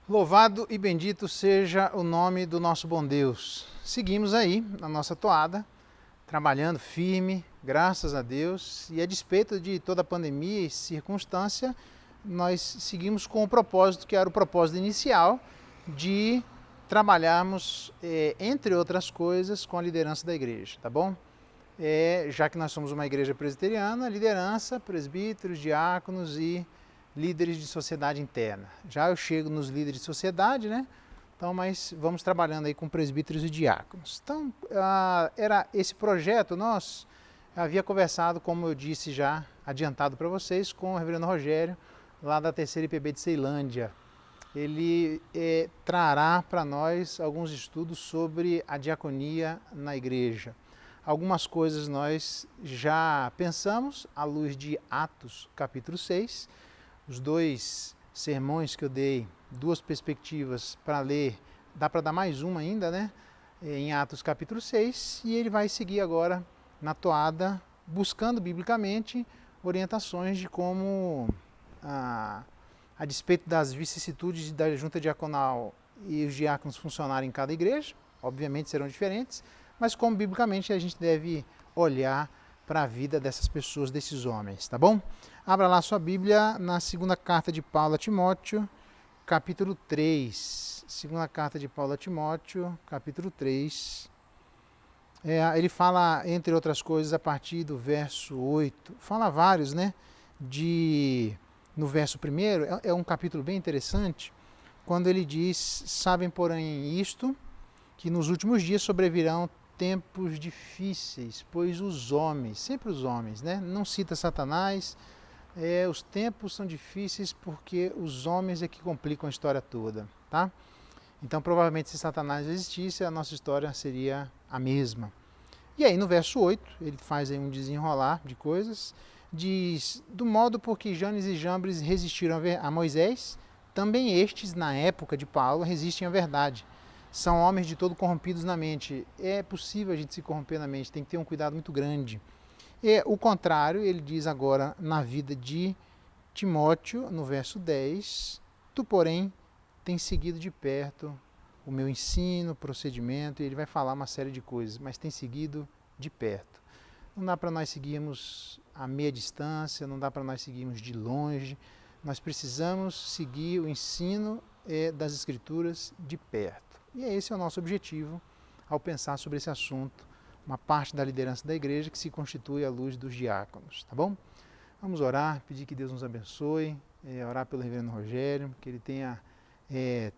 Louvado e bendito seja o nome do nosso bom Deus. Seguimos aí na nossa toada, trabalhando firme, graças a Deus, e a despeito de toda a pandemia e circunstância, nós seguimos com o propósito que era o propósito inicial de trabalharmos, entre outras coisas, com a liderança da igreja, tá bom? Já que nós somos uma igreja presbiteriana, liderança, presbíteros, diáconos e líderes de sociedade interna. Já eu chego nos líderes de sociedade, né? Então, mas vamos trabalhando aí com presbíteros e diáconos. Então, era esse projeto nosso, havia conversado, como eu disse já, adiantado para vocês, com o reverendo Rogério, lá da terceira IPB de Ceilândia. Ele trará para nós alguns estudos sobre a diaconia na igreja. Algumas coisas nós já pensamos à luz de Atos capítulo 6, os dois sermões que eu dei, duas perspectivas para ler, dá para dar mais uma ainda, né? Em Atos capítulo 6, e ele vai seguir agora na toada, buscando biblicamente orientações de como, a despeito das vicissitudes da junta diaconal e os diáconos funcionarem em cada igreja, obviamente serão diferentes, mas como biblicamente a gente deve olhar para a vida dessas pessoas, desses homens, tá bom? Abra lá sua Bíblia na segunda carta de Paulo a Timóteo, capítulo 3. Segunda carta de Paulo a Timóteo, capítulo 3. Ele fala, entre outras coisas, a partir do verso 8. Fala vários, né? No verso 1, é um capítulo bem interessante, quando ele diz: sabem, porém, isto, que nos últimos dias sobrevirão tempos difíceis, pois os homens, sempre os homens, né? Não cita Satanás, os tempos são difíceis porque os homens é que complicam a história toda, tá? Então, provavelmente, se Satanás existisse, a nossa história seria a mesma. E aí, no verso 8, ele faz aí um desenrolar de coisas, diz: do modo por que Janes e Jambres resistiram a Moisés, também estes, na época de Paulo, resistem à verdade. São homens de todo corrompidos na mente. É possível a gente se corromper na mente, tem que ter um cuidado muito grande. E o contrário, ele diz agora na vida de Timóteo, no verso 10, tu, porém, tens seguido de perto o meu ensino, procedimento, e ele vai falar uma série de coisas, mas tem seguido de perto. Não dá para nós seguirmos a meia distância, não dá para nós seguirmos de longe, nós precisamos seguir o ensino das Escrituras de perto. E esse é o nosso objetivo ao pensar sobre esse assunto, uma parte da liderança da igreja que se constitui à luz dos diáconos, tá bom? Vamos orar, pedir que Deus nos abençoe, orar pelo reverendo Rogério, que ele tenha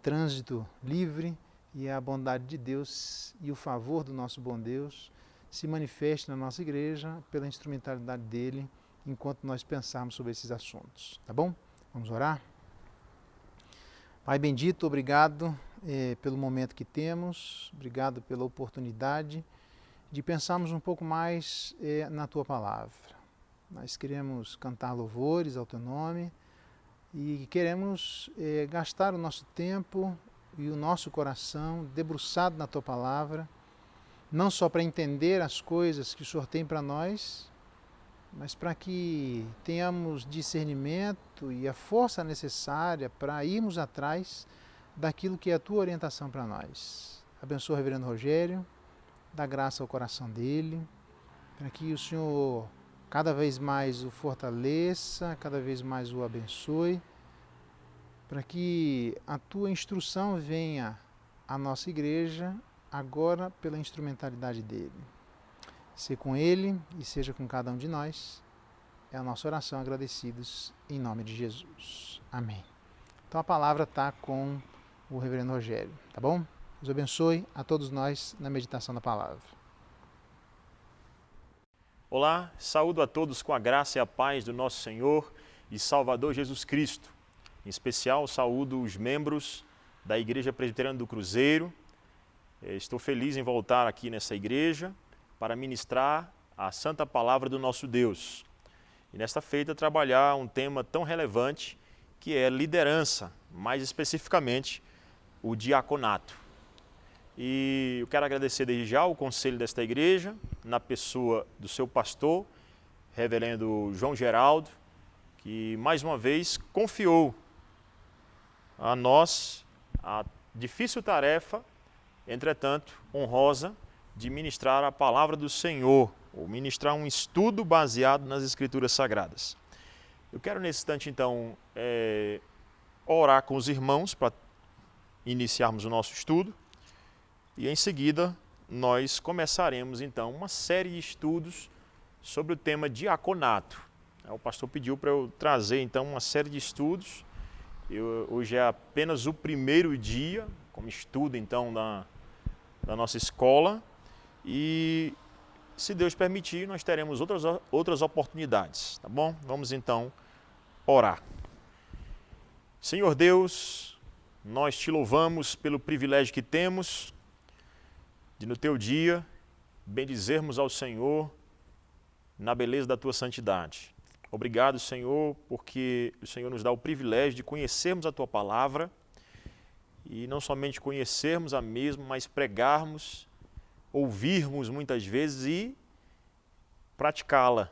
trânsito livre e a bondade de Deus e o favor do nosso bom Deus se manifeste na nossa igreja pela instrumentalidade dele enquanto nós pensarmos sobre esses assuntos, tá bom? Vamos orar? Pai bendito, obrigado pelo momento que temos, obrigado pela oportunidade de pensarmos um pouco mais na Tua Palavra. Nós queremos cantar louvores ao Teu nome e queremos gastar o nosso tempo e o nosso coração debruçado na Tua Palavra, não só para entender as coisas que o Senhor tem para nós, mas para que tenhamos discernimento e a força necessária para irmos atrás daquilo que é a Tua orientação para nós. Abençoa o reverendo Rogério, dá graça ao coração dele, para que o Senhor cada vez mais o fortaleça, cada vez mais o abençoe, para que a Tua instrução venha à nossa igreja agora pela instrumentalidade dele. Seja com ele e seja com cada um de nós. É a nossa oração, agradecidos em nome de Jesus. Amém. Então a palavra está com o reverendo Rogério, tá bom? Deus abençoe a todos nós na meditação da palavra. Olá, saúdo a todos com a graça e a paz do nosso Senhor e Salvador Jesus Cristo. Em especial, saúdo os membros da Igreja Presbiteriana do Cruzeiro. Estou feliz em voltar aqui nessa igreja para ministrar a santa palavra do nosso Deus. E nesta feita trabalhar um tema tão relevante que é liderança, mais especificamente o diaconato. E eu quero agradecer desde já o conselho desta igreja, na pessoa do seu pastor, reverendo João Geraldo, que mais uma vez confiou a nós a difícil tarefa, entretanto, honrosa, de ministrar a palavra do Senhor, ou ministrar um estudo baseado nas Escrituras Sagradas. Eu quero nesse instante, então, orar com os irmãos para iniciarmos o nosso estudo e, em seguida, nós começaremos, então, uma série de estudos sobre o tema diaconato. O pastor pediu para eu trazer, então, uma série de estudos. Hoje é apenas o primeiro dia, como estudo, então, da nossa escola. E, se Deus permitir, nós teremos outras oportunidades, tá bom? Vamos, então, orar. Senhor Deus, nós te louvamos pelo privilégio que temos de, no teu dia, bendizermos ao Senhor na beleza da tua santidade. Obrigado, Senhor, porque o Senhor nos dá o privilégio de conhecermos a tua palavra e não somente conhecermos a mesma, mas pregarmos, ouvirmos muitas vezes e praticá-la.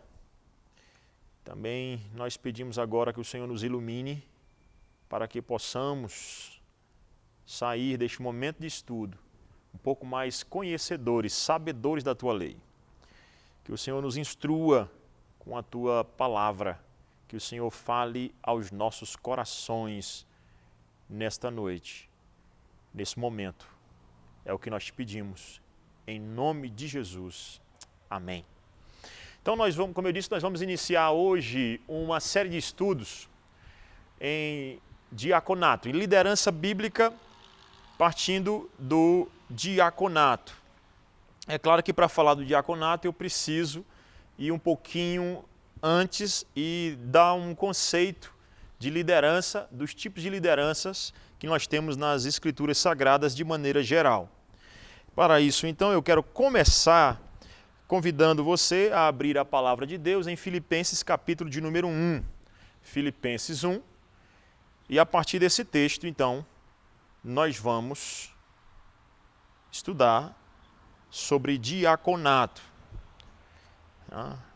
Também nós pedimos agora que o Senhor nos ilumine para que possamos sair deste momento de estudo um pouco mais conhecedores, sabedores da tua lei. Que o Senhor nos instrua com a tua palavra, que o Senhor fale aos nossos corações nesta noite, nesse momento. É o que nós te pedimos, em nome de Jesus. Amém. Então nós vamos, como eu disse, nós vamos iniciar hoje uma série de estudos em diaconato, em liderança bíblica, partindo do diaconato. É claro que para falar do diaconato eu preciso ir um pouquinho antes e dar um conceito de liderança, dos tipos de lideranças que nós temos nas Escrituras Sagradas de maneira geral. Para isso, então, eu quero começar convidando você a abrir a palavra de Deus em Filipenses capítulo de número 1. Filipenses 1. E a partir desse texto, então, nós vamos estudar sobre diaconato.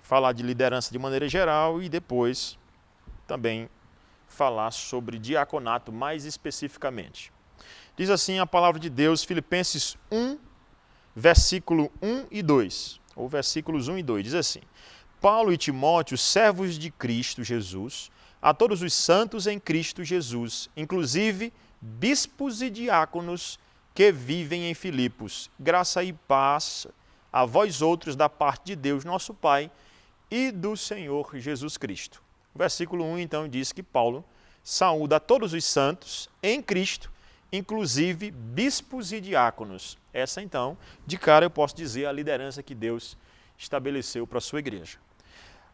Falar de liderança de maneira geral e depois também falar sobre diaconato mais especificamente. Diz assim a palavra de Deus, Filipenses 1, versículo 1 e 2, ou versículos 1 e 2, diz assim: Paulo e Timóteo, servos de Cristo Jesus, a todos os santos em Cristo Jesus, inclusive bispos e diáconos que vivem em Filipos, graça e paz a vós outros da parte de Deus, nosso Pai, e do Senhor Jesus Cristo. O versículo 1, então, diz que Paulo saúda a todos os santos em Cristo, inclusive bispos e diáconos. Essa, então, de cara eu posso dizer a liderança que Deus estabeleceu para a sua igreja.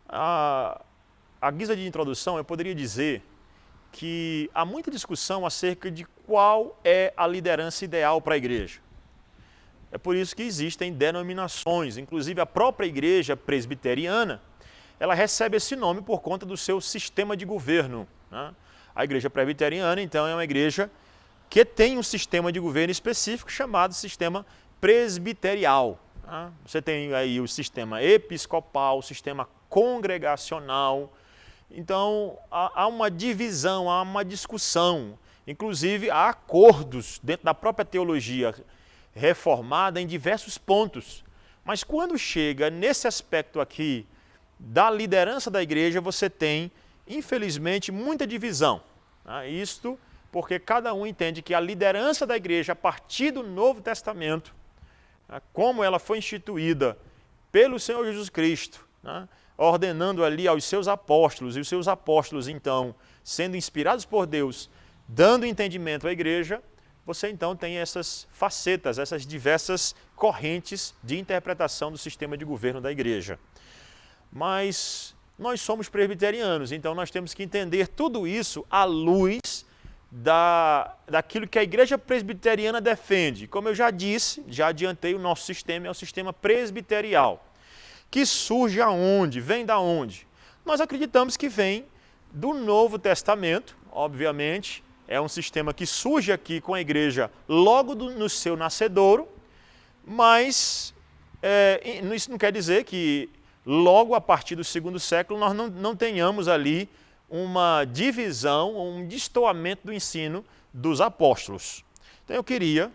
A guisa de introdução, eu poderia dizer que há muita discussão acerca de qual é a liderança ideal para a igreja. É por isso que existem denominações, inclusive a própria igreja presbiteriana, ela recebe esse nome por conta do seu sistema de governo, né? A igreja presbiteriana, então, é uma igreja que tem um sistema de governo específico chamado sistema presbiterial. Né? Você tem aí o sistema episcopal, o sistema congregacional. Então, há uma divisão, há uma discussão, inclusive há acordos dentro da própria teologia reformada em diversos pontos. Mas quando chega nesse aspecto aqui da liderança da igreja, você tem, infelizmente, muita divisão. Isto porque cada um entende que a liderança da igreja, a partir do Novo Testamento, como ela foi instituída pelo Senhor Jesus Cristo, ordenando ali aos seus apóstolos, e os seus apóstolos, então, sendo inspirados por Deus, dando entendimento à igreja, você então tem essas facetas, essas diversas correntes de interpretação do sistema de governo da igreja. Mas nós somos presbiterianos, então nós temos que entender tudo isso à luz daquilo que a igreja presbiteriana defende. Como eu já disse, já adiantei, o nosso sistema é o sistema presbiterial, que surge aonde? Vem da onde? Nós acreditamos que vem do Novo Testamento, obviamente, é um sistema que surge aqui com a igreja logo no seu nascedouro, mas isso não quer dizer que logo a partir do segundo século nós não tenhamos ali uma divisão, um destoamento do ensino dos apóstolos. Então eu queria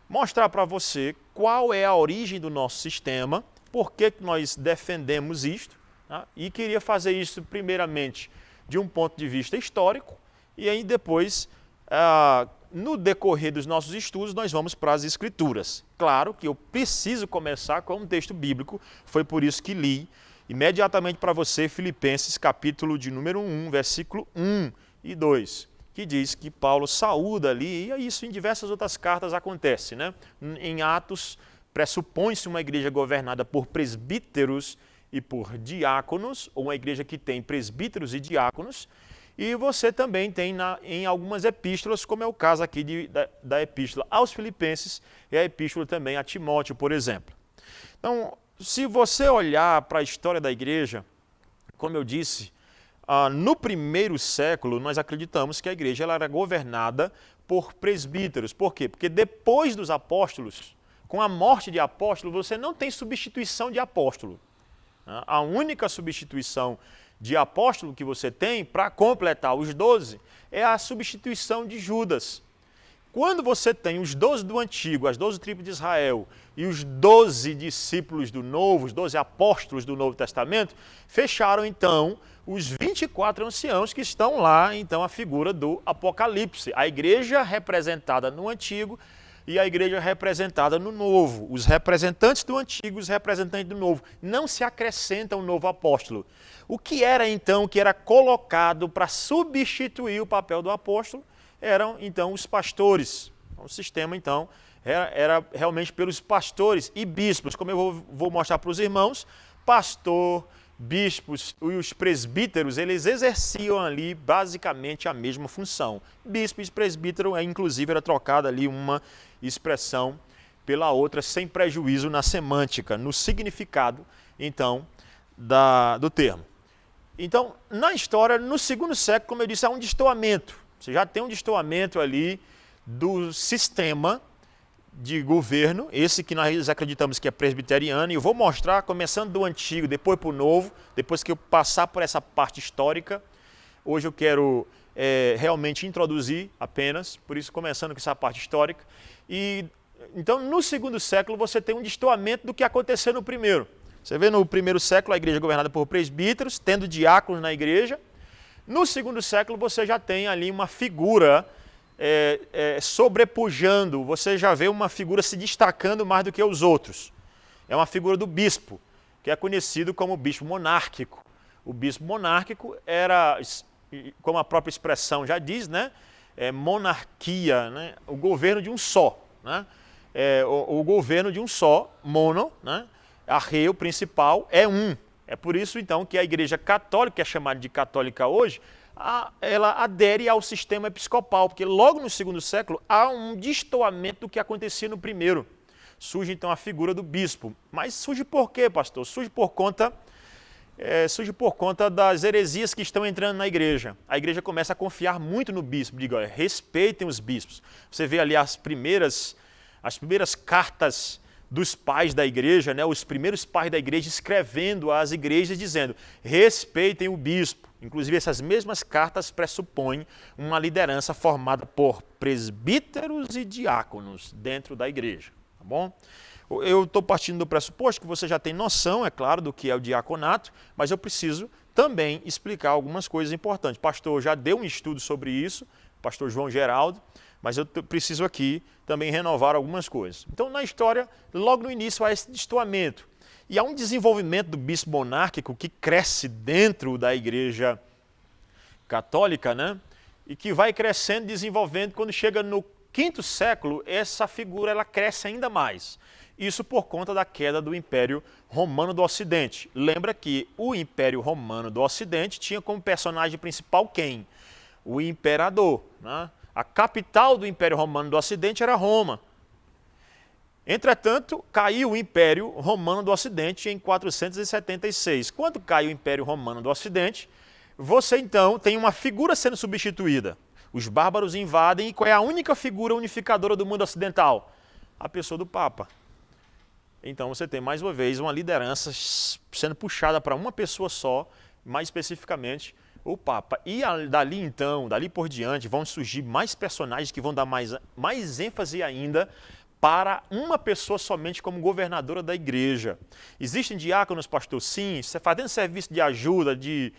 mostrar para você qual é a origem do nosso sistema, por que nós defendemos isto, tá? E queria fazer isso primeiramente de um ponto de vista histórico, e aí depois, no decorrer dos nossos estudos, nós vamos para as Escrituras. Claro que eu preciso começar com um texto bíblico, foi por isso que li imediatamente para você Filipenses capítulo de número 1, versículo 1 e 2, que diz que Paulo saúda ali, e isso em diversas outras cartas acontece, né? Em Atos, pressupõe-se uma igreja governada por presbíteros e por diáconos, ou uma igreja que tem presbíteros e diáconos, e você também tem em algumas epístolas, como é o caso aqui da epístola aos Filipenses e a epístola também a Timóteo, por exemplo. Então, se você olhar para a história da igreja, como eu disse, no primeiro século nós acreditamos que a igreja ela era governada por presbíteros. Por quê? Porque depois dos apóstolos, com a morte de apóstolo, você não tem substituição de apóstolo. A única substituição de apóstolo que você tem para completar os 12 é a substituição de Judas. Quando você tem os 12 do Antigo, as 12 tribos de Israel e os 12 discípulos do Novo, os 12 apóstolos do Novo Testamento, fecharam então os 24 anciãos que estão lá, então a figura do Apocalipse. A igreja representada no Antigo e a igreja representada no Novo. Os representantes do Antigo e os representantes do Novo. Não se acrescenta um novo apóstolo. O que era então, que era colocado para substituir o papel do apóstolo, eram então os pastores. O sistema então era realmente pelos pastores e bispos, como eu vou mostrar para os irmãos, pastor, bispos e os presbíteros, eles exerciam ali basicamente a mesma função. Bispo e presbítero, inclusive, era trocada ali uma expressão pela outra, sem prejuízo na semântica, no significado, então, do termo. Então, na história, no segundo século, como eu disse, há um destoamento. Você já tem um destoamento ali do sistema de governo, esse que nós acreditamos que é presbiteriano, e eu vou mostrar, começando do Antigo, depois para o Novo, depois que eu passar por essa parte histórica. Hoje eu quero realmente introduzir apenas, por isso começando com essa parte histórica. E então, no segundo século, você tem um destoamento do que aconteceu no primeiro. Você vê no primeiro século a igreja governada por presbíteros, tendo diáconos na igreja. No segundo século, você já tem ali uma figura sobrepujando, você já vê uma figura se destacando mais do que os outros. É uma figura do bispo, que é conhecido como bispo monárquico. O bispo monárquico era, como a própria expressão já diz, né? Monarquia, né? O governo de um só. Né? O governo de um só, mono, né? Arreu principal é um. É por isso, então, que a igreja católica, que é chamada de católica hoje, ela adere ao sistema episcopal, porque logo no segundo século há um destoamento do que acontecia no primeiro. Surge, então, a figura do bispo. Mas surge por quê, pastor? Surge por conta das heresias que estão entrando na igreja. A igreja começa a confiar muito no bispo. Diga, respeitem os bispos. Você vê ali as primeiras cartas dos pais da igreja, né? Os primeiros pais da igreja escrevendo às igrejas dizendo, respeitem o bispo. Inclusive essas mesmas cartas pressupõem uma liderança formada por presbíteros e diáconos dentro da igreja, tá bom? Eu estou partindo do pressuposto que você já tem noção, é claro, do que é o diaconato, mas eu preciso também explicar algumas coisas importantes. O pastor já deu um estudo sobre isso, o pastor João Geraldo, mas eu preciso aqui também renovar algumas coisas. Então, na história, logo no início há esse destoamento. E há um desenvolvimento do bispo monárquico que cresce dentro da igreja católica, né? E que vai crescendo, desenvolvendo. Quando chega no quinto século, essa figura ela cresce ainda mais. Isso por conta da queda do Império Romano do Ocidente. Lembra que o Império Romano do Ocidente tinha como personagem principal quem? O imperador, né? A capital do Império Romano do Ocidente era Roma. Entretanto, caiu o Império Romano do Ocidente em 476. Quando cai o Império Romano do Ocidente, você então tem uma figura sendo substituída. Os bárbaros invadem e qual é a única figura unificadora do mundo ocidental? A pessoa do Papa. Então você tem mais uma vez uma liderança sendo puxada para uma pessoa só, mais especificamente o Papa. E dali então, dali por diante, vão surgir mais personagens que vão dar mais ênfase ainda para uma pessoa somente como governadora da igreja. Existem diáconos, pastor? Sim. Fazendo serviço de ajuda, de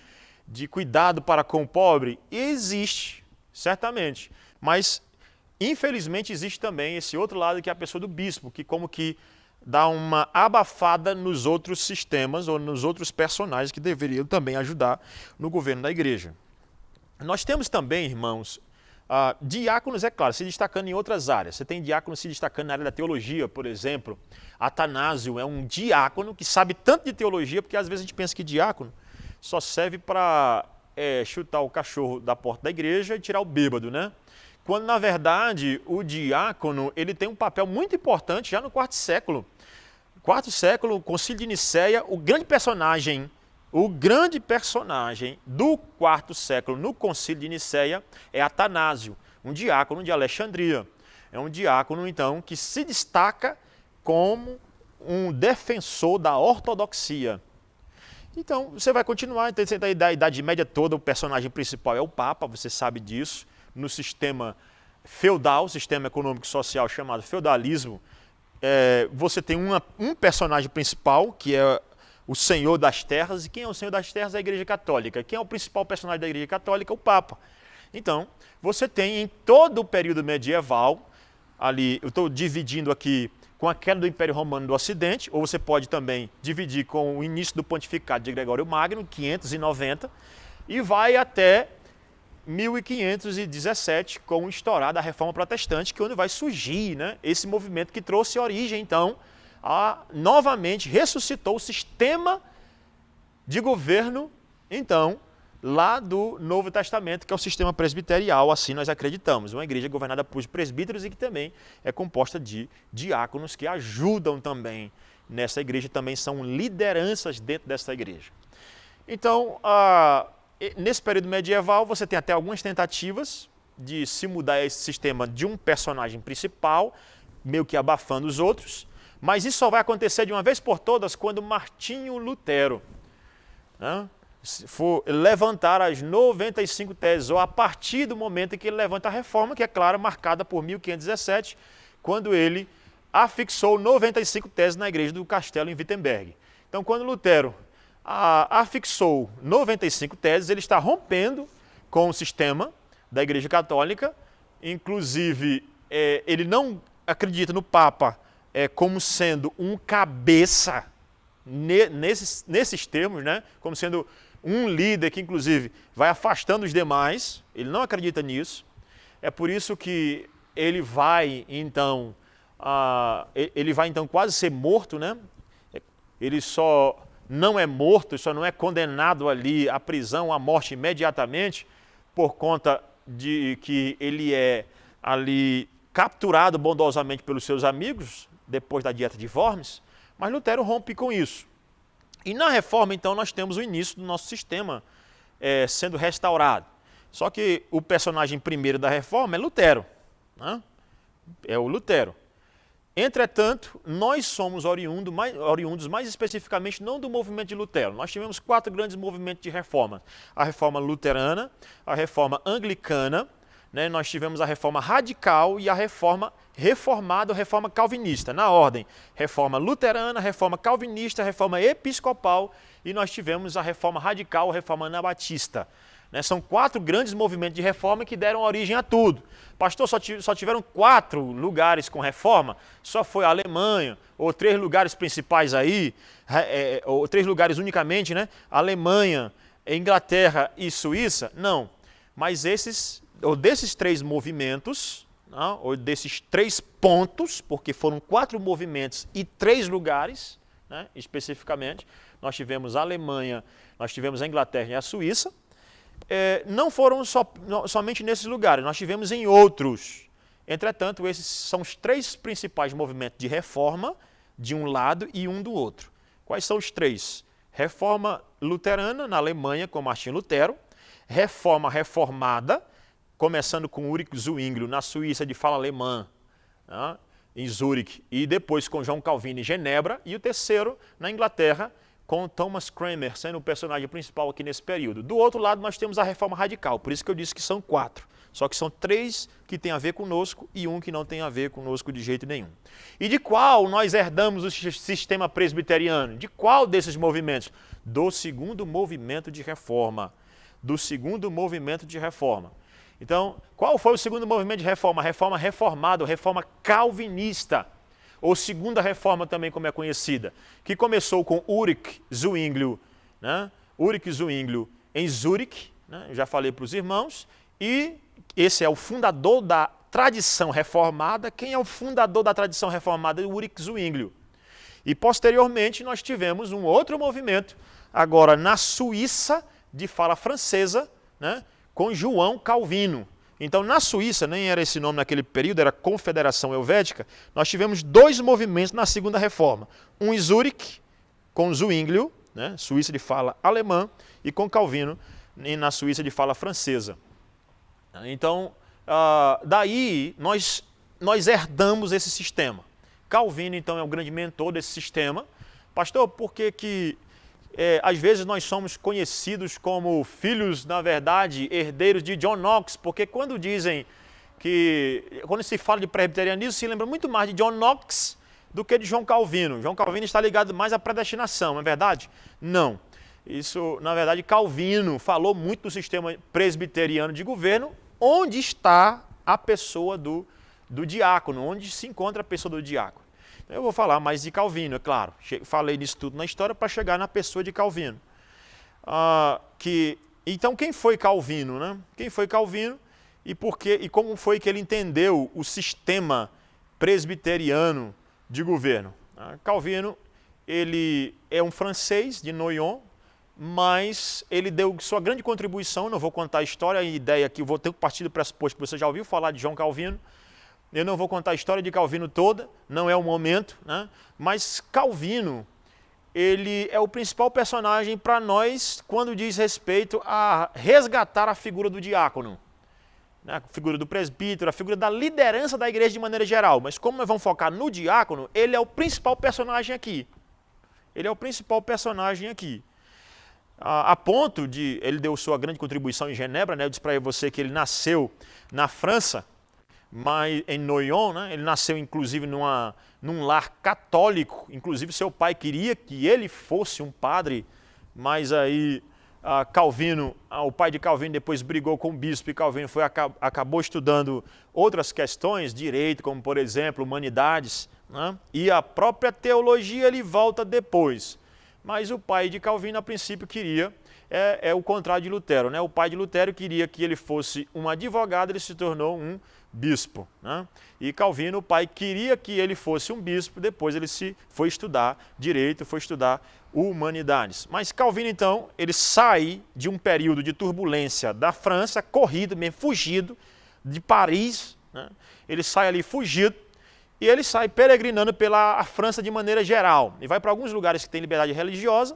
cuidado para com o pobre? Existe, certamente. Mas, infelizmente, existe também esse outro lado que é a pessoa do bispo, que como que dá uma abafada nos outros sistemas ou nos outros personagens que deveriam também ajudar no governo da igreja. Nós temos também, irmãos, diáconos, é claro, se destacando em outras áreas. Você tem diáconos se destacando na área da teologia, por exemplo. Atanásio é um diácono que sabe tanto de teologia, porque às vezes a gente pensa que diácono só serve para chutar o cachorro da porta da igreja e tirar o bêbado, né? Quando, na verdade, o diácono ele tem um papel muito importante já no quarto século. Quarto século, o Concílio de Nicéia, o grande personagem do quarto século no Concílio de Nicéia é Atanásio, um diácono de Alexandria. É um diácono, então, que se destaca como um defensor da ortodoxia. Então, você vai continuar, então, da Idade Média toda, o personagem principal é o Papa, você sabe disso. No sistema feudal, sistema econômico e social chamado feudalismo, você tem um personagem principal, que é o Senhor das Terras. E quem é o Senhor das Terras? É a Igreja Católica. Quem é o principal personagem da Igreja Católica? O Papa. Então, você tem em todo o período medieval, ali, eu estou dividindo aqui com a queda do Império Romano do Ocidente, ou você pode também dividir com o início do pontificado de Gregório Magno, 590, e vai até 1517, com o estourar da Reforma Protestante, que é onde vai surgir, né, esse movimento que trouxe origem, então, novamente ressuscitou o sistema de governo, então, lá do Novo Testamento, que é o sistema presbiterial, assim nós acreditamos. Uma igreja governada por presbíteros e que também é composta de diáconos que ajudam também nessa igreja, também são lideranças dentro dessa igreja. Então, nesse período medieval, você tem até algumas tentativas de se mudar esse sistema de um personagem principal, meio que abafando os outros, mas isso só vai acontecer de uma vez por todas quando Martinho Lutero, né, for levantar as 95 teses, ou a partir do momento em que ele levanta a reforma, que é claro, marcada por 1517, quando ele afixou 95 teses na igreja do Castelo em Wittenberg. Então, quando Lutero afixou 95 teses, ele está rompendo com o sistema da Igreja Católica, inclusive ele não acredita no Papa como sendo um cabeça, nesses termos, né? Como sendo um líder que inclusive vai afastando os demais, ele não acredita nisso. É por isso que ele vai então quase ser morto, né? Ele só não é morto, só não é condenado ali à prisão, à morte imediatamente, por conta de que ele é ali capturado bondosamente pelos seus amigos, depois da dieta de Worms, mas Lutero rompe com isso. E na reforma, então, nós temos o início do nosso sistema sendo restaurado. Só que o personagem primeiro da reforma é Lutero, né? É o Lutero. Entretanto, nós somos oriundos mais especificamente não do movimento de Lutero. Nós tivemos 4 grandes movimentos de reforma. A reforma luterana, a reforma anglicana, né? Nós tivemos a reforma radical e a reforma reformada, a reforma calvinista. Na ordem, reforma luterana, reforma calvinista, reforma episcopal e nós tivemos a reforma radical, a reforma anabatista. São 4 grandes movimentos de reforma que deram origem a tudo. Pastor, só tiveram 4 lugares com reforma? Só foi a Alemanha, ou 3 lugares principais aí, ou 3 lugares unicamente, né? Alemanha, Inglaterra e Suíça? Não. Mas desses 3 movimentos, não, ou desses 3 pontos, porque foram 4 movimentos e 3 lugares, né, especificamente, nós tivemos a Alemanha, nós tivemos a Inglaterra e a Suíça. Não foram somente nesses lugares, nós tivemos em outros. Entretanto, esses são os 3 principais movimentos de reforma de um lado e um do outro. Quais são os 3? Reforma luterana na Alemanha, com Martinho Lutero. Reforma reformada, começando com Ulrich Zwinglio na Suíça de fala alemã, né, em Zurique, e depois com João Calvino em Genebra. E o terceiro, na Inglaterra, com Thomas Cranmer sendo o personagem principal aqui nesse período. Do outro lado, nós temos a Reforma Radical, por isso que eu disse que são 4. Só que são 3 que têm a ver conosco e 1 que não tem a ver conosco de jeito nenhum. E de qual nós herdamos o sistema presbiteriano? De qual desses movimentos? Do segundo movimento de reforma. Do segundo movimento de reforma. Então, qual foi o segundo movimento de reforma? A reforma reformada, a reforma calvinista. Ou segunda reforma também, como é conhecida. Que começou com Ulrich Zwinglio, né? Ulrich Zwinglio em Zurique, né? Eu já falei para os irmãos. E esse é o fundador da tradição reformada. Quem é o fundador da tradição reformada? Ulrich Zwinglio. E posteriormente nós tivemos um outro movimento, agora na Suíça, de fala francesa, né, com João Calvino. Então na Suíça, nem era esse nome naquele período, era Confederação Helvética, nós tivemos 2 movimentos na segunda reforma. Um em Zurique, com Zwinglio, né, Suíça de fala alemã, e com Calvino, na Suíça de fala francesa. Então, daí nós herdamos esse sistema. Calvino, então, é o grande mentor desse sistema. Pastor, por que às vezes nós somos conhecidos como filhos, na verdade, herdeiros de John Knox? Porque quando se fala de presbiterianismo, se lembra muito mais de John Knox do que de João Calvino. João Calvino está ligado mais à predestinação, não é verdade? Não. Isso, na verdade, Calvino falou muito do sistema presbiteriano de governo, onde está a pessoa do diácono, onde se encontra a pessoa do diácono. Eu vou falar mais de Calvino, é claro. Falei disso tudo na história para chegar na pessoa de Calvino. Então, quem foi Calvino, né? Quem foi Calvino e como foi que ele entendeu o sistema presbiteriano de governo? Calvino, ele é um francês de Noyon, mas ele deu sua grande contribuição. Não vou contar a história, a ideia aqui, eu vou ter que partir do pressuposto que você já ouviu falar de João Calvino. Eu não vou contar a história de Calvino toda, não é o momento, né? Mas Calvino, ele é o principal personagem para nós quando diz respeito a resgatar a figura do diácono, né? A figura do presbítero, a figura da liderança da igreja de maneira geral. Mas como nós vamos focar no diácono, ele é o principal personagem aqui. Ele é o principal personagem aqui. A ponto de, ele deu sua grande contribuição em Genebra, né? Eu disse para você que ele nasceu na França, mas em Noyon, né? Ele nasceu inclusive num lar católico, inclusive seu pai queria que ele fosse um padre, mas aí Calvino, o pai de Calvino depois brigou com o bispo e Calvino acabou estudando outras questões, direito, como por exemplo, humanidades, né? E a própria teologia ele volta depois. Mas o pai de Calvino, a princípio, queria, é o contrário de Lutero, né? O pai de Lutero queria que ele fosse um advogado, ele se tornou um bispo, né? E Calvino, o pai, queria que ele fosse um bispo, depois ele foi estudar direito, foi estudar humanidades. Mas Calvino, então, ele sai de um período de turbulência da França, corrido mesmo, fugido de Paris, né? Ele sai ali fugido, e ele sai peregrinando pela França de maneira geral. E vai para alguns lugares que tem liberdade religiosa,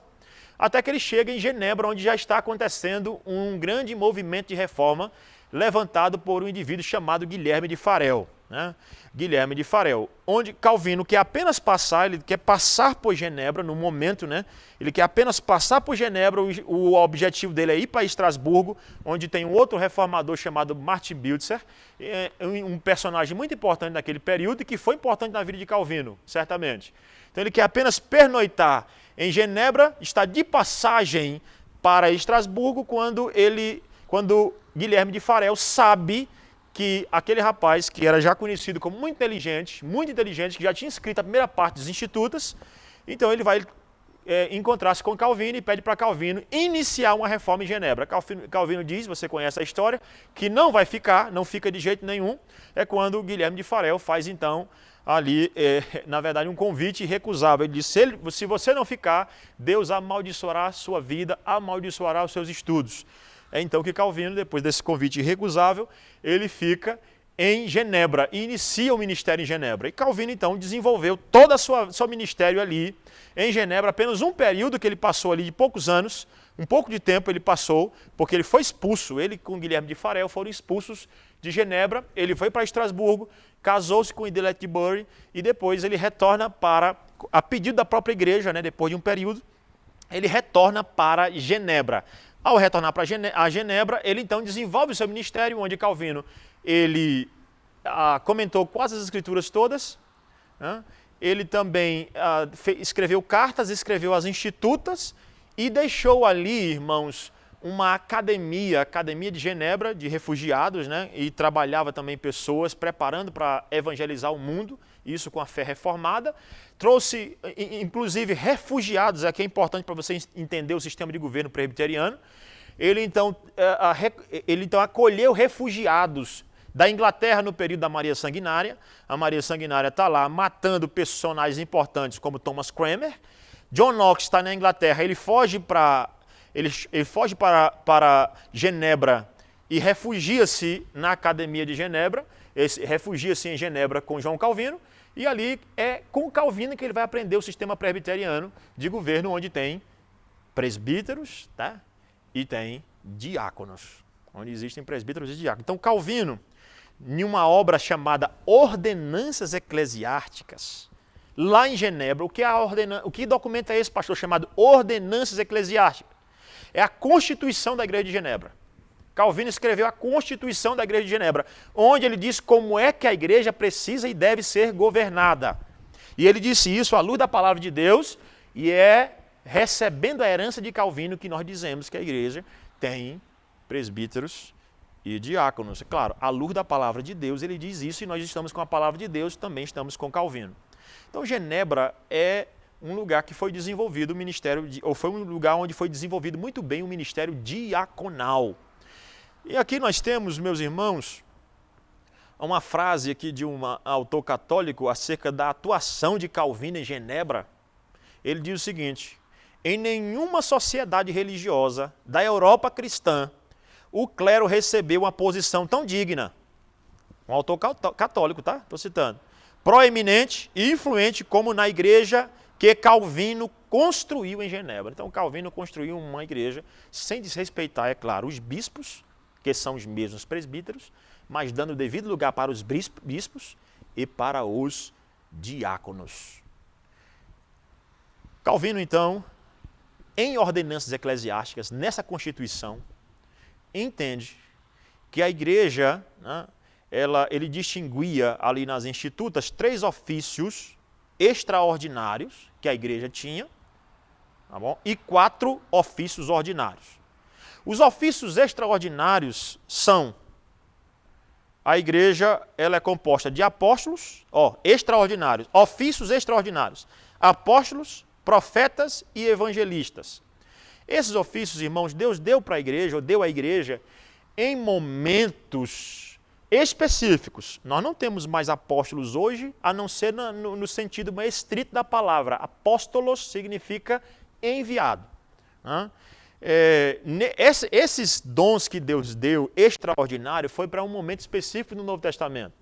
até que ele chega em Genebra, onde já está acontecendo um grande movimento de reforma levantado por um indivíduo chamado Guilherme de Farel, né? Guilherme de Farel, onde Calvino quer apenas passar, ele quer passar por Genebra no momento, né? Ele quer apenas passar por Genebra, o objetivo dele é ir para Estrasburgo, onde tem um outro reformador chamado Martin Bützer, um personagem muito importante naquele período e que foi importante na vida de Calvino, certamente. Então ele quer apenas pernoitar em Genebra, está de passagem para Estrasburgo quando Guilherme de Farel sabe que aquele rapaz, que era já conhecido como muito inteligente, que já tinha escrito a primeira parte dos Institutas, então ele vai encontrar-se com Calvino e pede para Calvino iniciar uma reforma em Genebra. Calvino diz, você conhece a história, que não fica de jeito nenhum, é quando Guilherme de Farel faz então ali, na verdade, um convite irrecusável. Ele diz, se você não ficar, Deus amaldiçoará a sua vida, amaldiçoará os seus estudos. É então que Calvino, depois desse convite irrecusável, ele fica em Genebra e inicia o ministério em Genebra. E Calvino, então, desenvolveu todo o seu ministério ali em Genebra, apenas um período que ele passou ali de poucos anos, um pouco de tempo ele passou, porque ele foi expulso, ele com Guilherme de Farel foram expulsos de Genebra, ele foi para Estrasburgo, casou-se com Idelette de Bury e depois ele retorna a pedido da própria igreja, né, depois de um período, ele retorna para Genebra. Ao retornar para Genebra, ele então desenvolve o seu ministério, onde Calvino ele comentou quase as escrituras todas, né? Ele também escreveu cartas, escreveu as Institutas e deixou ali, irmãos, uma academia, a Academia de Genebra, de refugiados, né? E trabalhava também pessoas preparando para evangelizar o mundo, isso com a fé reformada. Trouxe, inclusive, refugiados, aqui é importante para você entender o sistema de governo presbiteriano. Ele então acolheu refugiados da Inglaterra no período da Maria Sanguinária. A Maria Sanguinária está lá matando personagens importantes como Thomas Cranmer. John Knox está na Inglaterra, ele foge para Genebra e refugia-se na Academia de Genebra, refugia-se em Genebra com João Calvino, e ali é com Calvino que ele vai aprender o sistema presbiteriano de governo, onde tem presbíteros, tá? E tem diáconos, onde existem presbíteros e diáconos. Então Calvino, em uma obra chamada Ordenanças Eclesiásticas, lá em Genebra, o que documento é esse, pastor, chamado Ordenanças Eclesiásticas? É a Constituição da Igreja de Genebra. Calvino escreveu a Constituição da Igreja de Genebra, onde ele diz como é que a igreja precisa e deve ser governada. E ele disse isso à luz da palavra de Deus, e é recebendo a herança de Calvino que nós dizemos que a igreja tem presbíteros e diáconos. Claro, à luz da palavra de Deus ele diz isso, e nós estamos com a palavra de Deus, também estamos com Calvino. Então Genebra é um lugar que foi desenvolvido o ministério, ou foi um lugar onde foi desenvolvido muito bem o ministério diaconal. E aqui nós temos, meus irmãos, uma frase aqui de um autor católico acerca da atuação de Calvino em Genebra. Ele diz o seguinte: em nenhuma sociedade religiosa da Europa cristã o clero recebeu uma posição tão digna. Um autor católico, tá? Estou citando. Proeminente e influente como na igreja que Calvino construiu em Genebra. Então Calvino construiu uma igreja sem desrespeitar, é claro, os bispos, que são os mesmos presbíteros, mas dando devido lugar para os bispos e para os diáconos. Calvino, então, em Ordenanças Eclesiásticas, nessa Constituição, entende que a igreja, né, ele distinguia ali nas Institutas 3 ofícios extraordinários que a igreja tinha, tá bom? E 4 ofícios ordinários. Os ofícios extraordinários são: a igreja ela é composta de apóstolos, extraordinários, ofícios extraordinários, apóstolos, profetas e evangelistas. Esses ofícios, irmãos, Deus deu para a igreja, ou deu à igreja, em momentos específicos. Nós não temos mais apóstolos hoje, a não ser no sentido mais estrito da palavra. Apóstolos significa enviado. Esses dons que Deus deu, extraordinário, foi para um momento específico no Novo Testamento.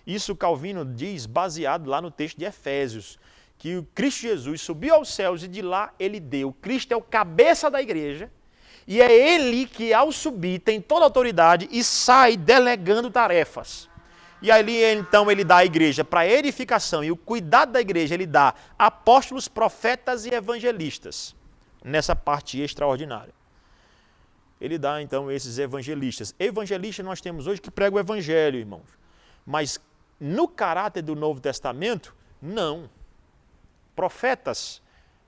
Isso Calvino diz, baseado lá no texto de Efésios, que o Cristo Jesus subiu aos céus e de lá ele deu. Cristo é o cabeça da igreja, e é ele que, ao subir, tem toda a autoridade e sai delegando tarefas. E ali, então, ele dá à igreja para edificação, e o cuidado da igreja ele dá apóstolos, profetas e evangelistas, nessa parte extraordinária. Ele dá, então, esses evangelistas. Evangelistas nós temos hoje que pregam o evangelho, irmãos. Mas no caráter do Novo Testamento, não. Profetas,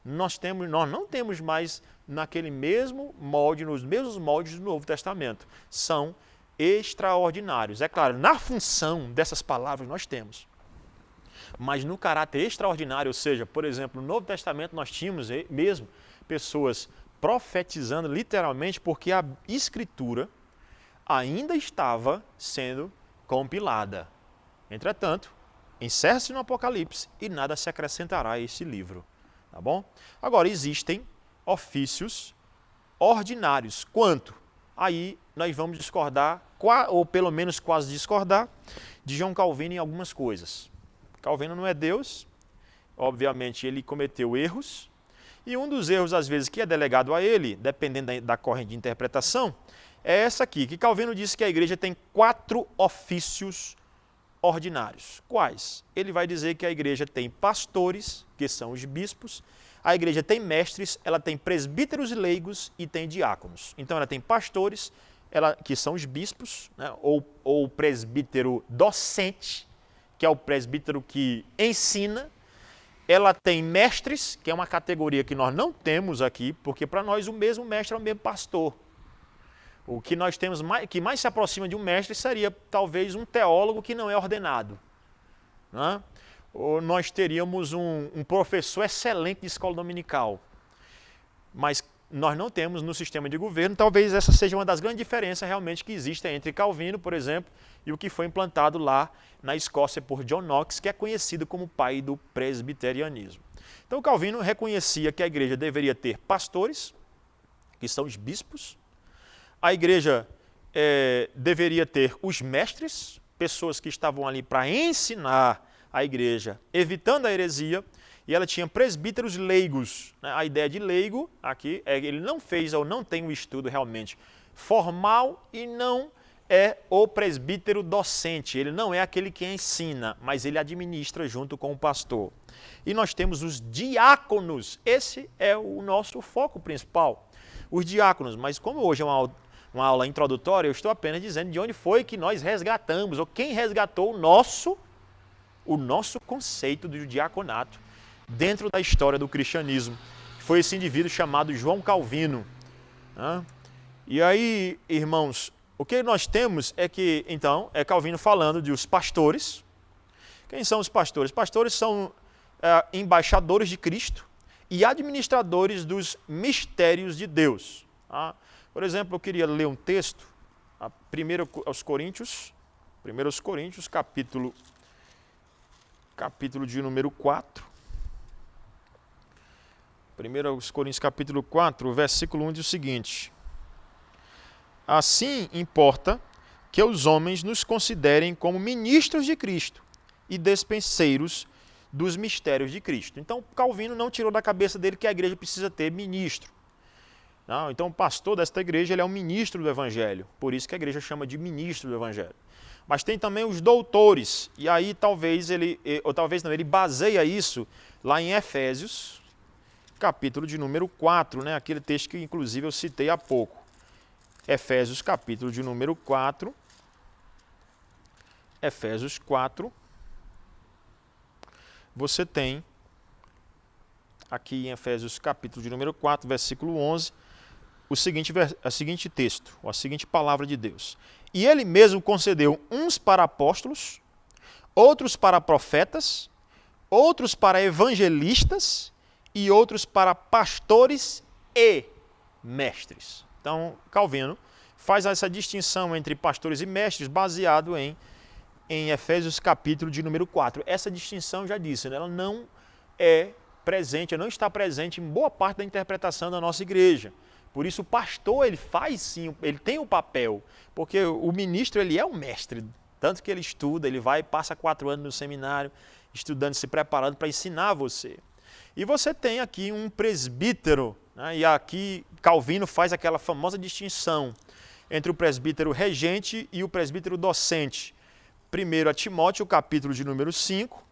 nós não temos mais naquele mesmo molde, nos mesmos moldes do Novo Testamento. São extraordinários. É claro, na função dessas palavras nós temos. Mas no caráter extraordinário, ou seja, por exemplo, no Novo Testamento nós tínhamos mesmo pessoas profetizando literalmente porque a Escritura ainda estava sendo compilada. Entretanto, encerra-se no Apocalipse e nada se acrescentará a esse livro. Tá bom? Agora, existem ofícios ordinários. Quanto? Aí nós vamos discordar, ou pelo menos quase discordar, de João Calvino em algumas coisas. Calvino não é Deus, obviamente ele cometeu erros, e um dos erros, às vezes, que é delegado a ele, dependendo da corrente de interpretação, é essa aqui, que Calvino disse que a igreja tem 4 ofícios ordinários. Quais? Ele vai dizer que a igreja tem pastores, que são os bispos, a igreja tem mestres, ela tem presbíteros e leigos e tem diáconos. Então ela tem pastores, que são os bispos, né, ou o presbítero docente, que é o presbítero que ensina. Ela tem mestres, que é uma categoria que nós não temos aqui, porque para nós o mesmo mestre é o mesmo pastor. O que nós temos que mais se aproxima de um mestre seria talvez um teólogo que não é ordenado, né? Ou nós teríamos um professor excelente de escola dominical. Mas nós não temos no sistema de governo. Talvez essa seja uma das grandes diferenças realmente que existem entre Calvino, por exemplo, e o que foi implantado lá na Escócia por John Knox, que é conhecido como pai do presbiterianismo. Então Calvino reconhecia que a igreja deveria ter pastores, que são os bispos. A igreja deveria ter os mestres, pessoas que estavam ali para ensinar a igreja, evitando a heresia, e ela tinha presbíteros leigos. A ideia de leigo aqui é que ele não fez ou não tem um estudo realmente formal e não é o presbítero docente, ele não é aquele que ensina, mas ele administra junto com o pastor. E nós temos os diáconos, esse é o nosso foco principal, os diáconos, mas como hoje é uma aula introdutória, eu estou apenas dizendo de onde foi que nós resgatamos, ou quem resgatou o nosso conceito do diaconato dentro da história do cristianismo. Foi esse indivíduo chamado João Calvino. E aí, irmãos, o que nós temos é que, então, é Calvino falando de os pastores. Quem são os pastores? Pastores são embaixadores de Cristo e administradores dos mistérios de Deus. Por exemplo, eu queria ler um texto, 1 Coríntios, capítulo de número 4. 1 Coríntios capítulo 4, versículo 1 diz o seguinte: assim importa que os homens nos considerem como ministros de Cristo e despenseiros dos mistérios de Cristo. Então, Calvino não tirou da cabeça dele que a igreja precisa ter ministro. Não, então, o pastor desta igreja ele é um ministro do Evangelho, por isso que a igreja chama de ministro do Evangelho. Mas tem também os doutores, e aí talvez ele baseia isso lá em Efésios, capítulo de número 4, né? Aquele texto que inclusive eu citei há pouco. Efésios, capítulo de número 4. Efésios 4. Você tem aqui em Efésios, capítulo de número 4, versículo 11, o seguinte texto, a seguinte palavra de Deus. E ele mesmo concedeu uns para apóstolos, outros para profetas, outros para evangelistas e outros para pastores e mestres. Então, Calvino faz essa distinção entre pastores e mestres baseado em Efésios capítulo de número 4. Essa distinção, já disse, né? Ela não é presente, não está presente em boa parte da interpretação da nossa igreja. Por isso o pastor, ele faz sim, ele tem o papel, porque o ministro, ele é um mestre, tanto que ele estuda, ele vai e passa 4 anos no seminário, estudando, se preparando para ensinar você. E você tem aqui um presbítero, né? E aqui Calvino faz aquela famosa distinção entre o presbítero regente e o presbítero docente. 1 Timóteo, capítulo de número 5,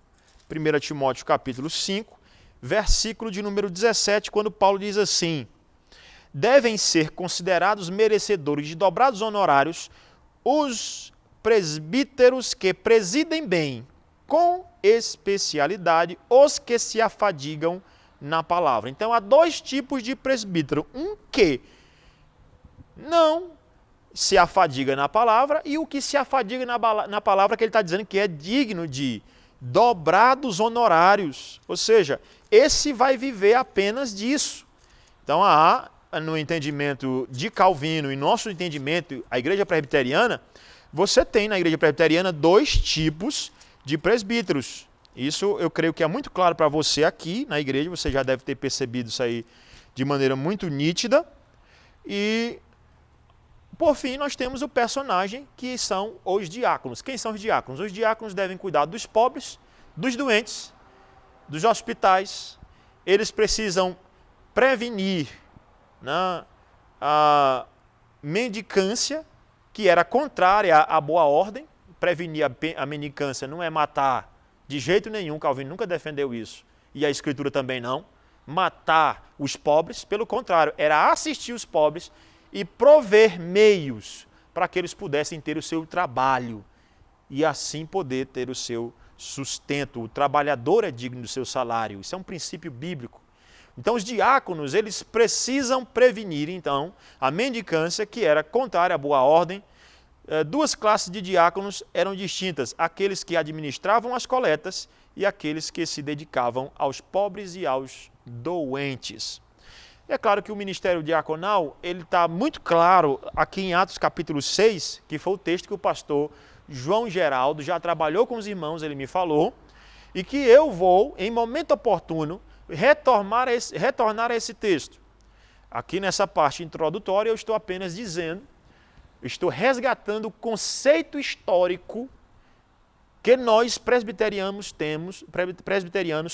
1 Timóteo, capítulo 5, versículo de número 17, quando Paulo diz assim: devem ser considerados merecedores de dobrados honorários os presbíteros que presidem bem, com especialidade, os que se afadigam na palavra. Então, há 2 tipos de presbítero. Um que não se afadiga na palavra e o que se afadiga na palavra, que ele está dizendo que é digno de dobrados honorários. Ou seja, esse vai viver apenas disso. Então, há, no entendimento de Calvino e nosso entendimento, a igreja presbiteriana, você tem na igreja presbiteriana 2 tipos de presbíteros. Isso eu creio que é muito claro para você aqui na igreja, você já deve ter percebido isso aí de maneira muito nítida. E, por fim, nós temos o personagem que são os diáconos. Quem são os diáconos? Os diáconos devem cuidar dos pobres, dos doentes, dos hospitais. Eles precisam prevenir, né, a mendicância, que era contrária à boa ordem. Prevenir a mendicância não é matar de jeito nenhum, Calvino nunca defendeu isso, e a Escritura também não. matar os pobres, pelo contrário, era assistir os pobres e prover meios para que eles pudessem ter o seu trabalho e assim poder ter o seu sustento. O trabalhador é digno do seu salário. Isso é um princípio bíblico. Então os diáconos, eles precisam prevenir, então, a mendicância, que era contrária à boa ordem. Duas classes de diáconos eram distintas, aqueles que administravam as coletas e aqueles que se dedicavam aos pobres e aos doentes. É claro que o ministério diaconal, ele está muito claro aqui em Atos capítulo 6, que foi o texto que o pastor João Geraldo já trabalhou com os irmãos, ele me falou, e que eu vou, em momento oportuno, retornar a esse texto. Aqui nessa parte introdutória eu estou apenas dizendo, estou resgatando o conceito histórico que nós presbiterianos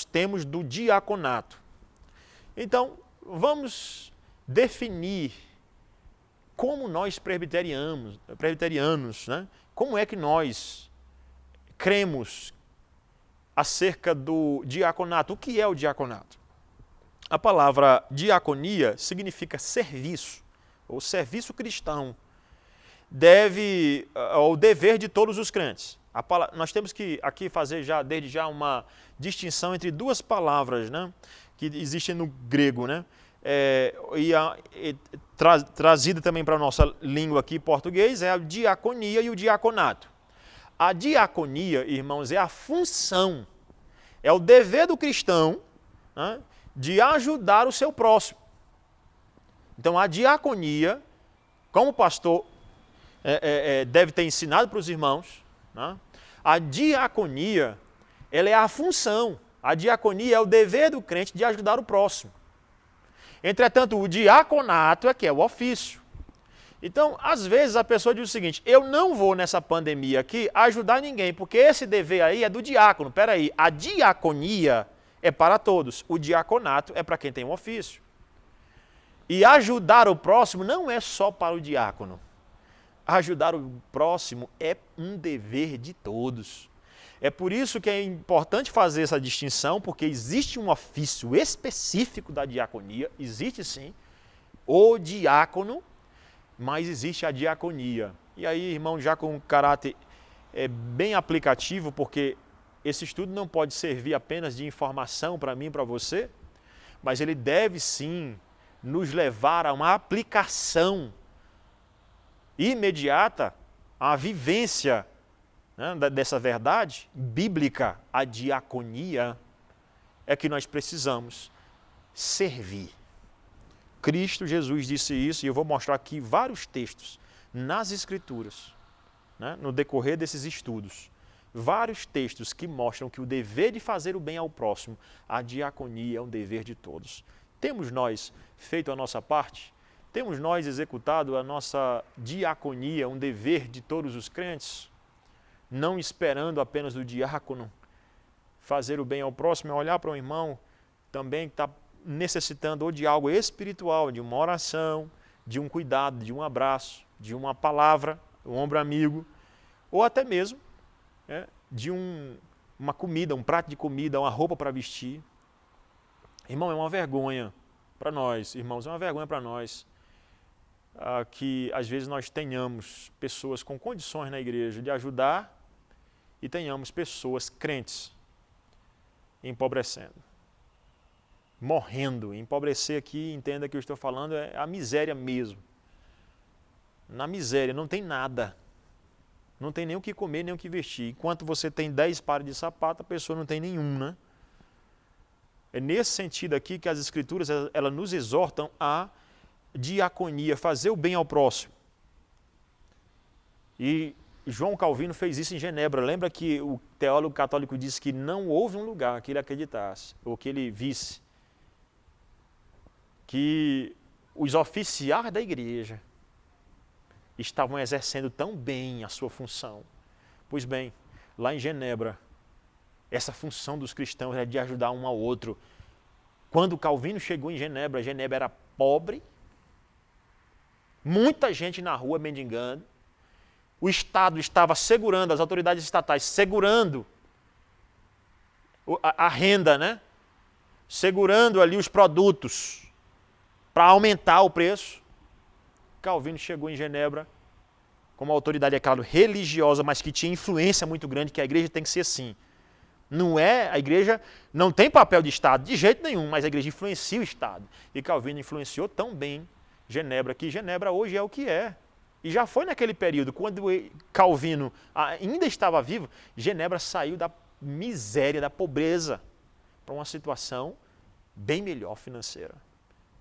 temos do diaconato. Então, vamos definir como nós presbiterianos, né? Como é que nós cremos acerca do diaconato. O que é o diaconato? A palavra diaconia significa serviço, ou serviço cristão. Deve ao dever de todos os crentes. Nós temos que aqui fazer desde já uma distinção entre duas palavras, né, que existem no grego, né, trazida também para a nossa língua aqui, português, é a diaconia e o diaconato. A diaconia, irmãos, é a função, é o dever do cristão, né, de ajudar o seu próximo. Então a diaconia, como o pastor deve ter ensinado para os irmãos, né, a diaconia, ela é a função, a diaconia é o dever do crente de ajudar o próximo. Entretanto, o diaconato é o ofício. Então, às vezes a pessoa diz o seguinte, eu não vou nessa pandemia aqui ajudar ninguém, porque esse dever aí é do diácono. Espera aí, a diaconia é para todos, o diaconato é para quem tem um ofício. E ajudar o próximo não é só para o diácono. Ajudar o próximo é um dever de todos. É por isso que é importante fazer essa distinção, porque existe um ofício específico da diaconia, existe sim, o diácono, mas existe a diaconia. E aí, irmão, já com um caráter bem aplicativo, porque esse estudo não pode servir apenas de informação para mim e para você, mas ele deve sim nos levar a uma aplicação imediata, a vivência, né, dessa verdade bíblica. A diaconia é que nós precisamos servir. Cristo Jesus disse isso, e eu vou mostrar aqui vários textos nas Escrituras, né, no decorrer desses estudos. Vários textos que mostram que o dever de fazer o bem ao próximo, a diaconia é um dever de todos. Temos nós feito a nossa parte? Temos nós executado a nossa diaconia, um dever de todos os crentes? Não esperando apenas do diácono. Fazer o bem ao próximo é olhar para um irmão também que está necessitando ou de algo espiritual, de uma oração, de um cuidado, de um abraço, de uma palavra, um ombro amigo, ou até mesmo de uma comida, um prato de comida, uma roupa para vestir. Irmão, é uma vergonha para nós, irmãos, é uma vergonha para nós que às vezes nós tenhamos pessoas com condições na igreja de ajudar e tenhamos pessoas crentes empobrecendo, morrendo. Empobrecer aqui, entenda que eu estou falando, é a miséria mesmo. Na miséria não tem nada, não tem nem o que comer, nem o que vestir. Enquanto você tem 10 pares de sapato, a pessoa não tem nenhum, né? É nesse sentido aqui que as Escrituras elas nos exortam a diaconia, fazer o bem ao próximo. E João Calvino fez isso em Genebra. Lembra que o teólogo católico disse que não houve um lugar que ele acreditasse, ou que ele visse, que os oficiais da igreja estavam exercendo tão bem a sua função. Pois bem, lá em Genebra, essa função dos cristãos é de ajudar um ao outro. Quando Calvino chegou em Genebra, Genebra era pobre, muita gente na rua mendigando, o Estado estava segurando, as autoridades estatais segurando a renda, né, segurando ali os produtos para aumentar o preço. Calvino chegou em Genebra como uma autoridade, é claro, religiosa, mas que tinha influência muito grande, que a igreja tem que ser assim. Não é, a igreja não tem papel de Estado, de jeito nenhum, mas a igreja influencia o Estado. E Calvino influenciou tão bem Genebra, que Genebra hoje é o que é. E já foi naquele período, quando Calvino ainda estava vivo, Genebra saiu da miséria, da pobreza, para uma situação bem melhor financeira.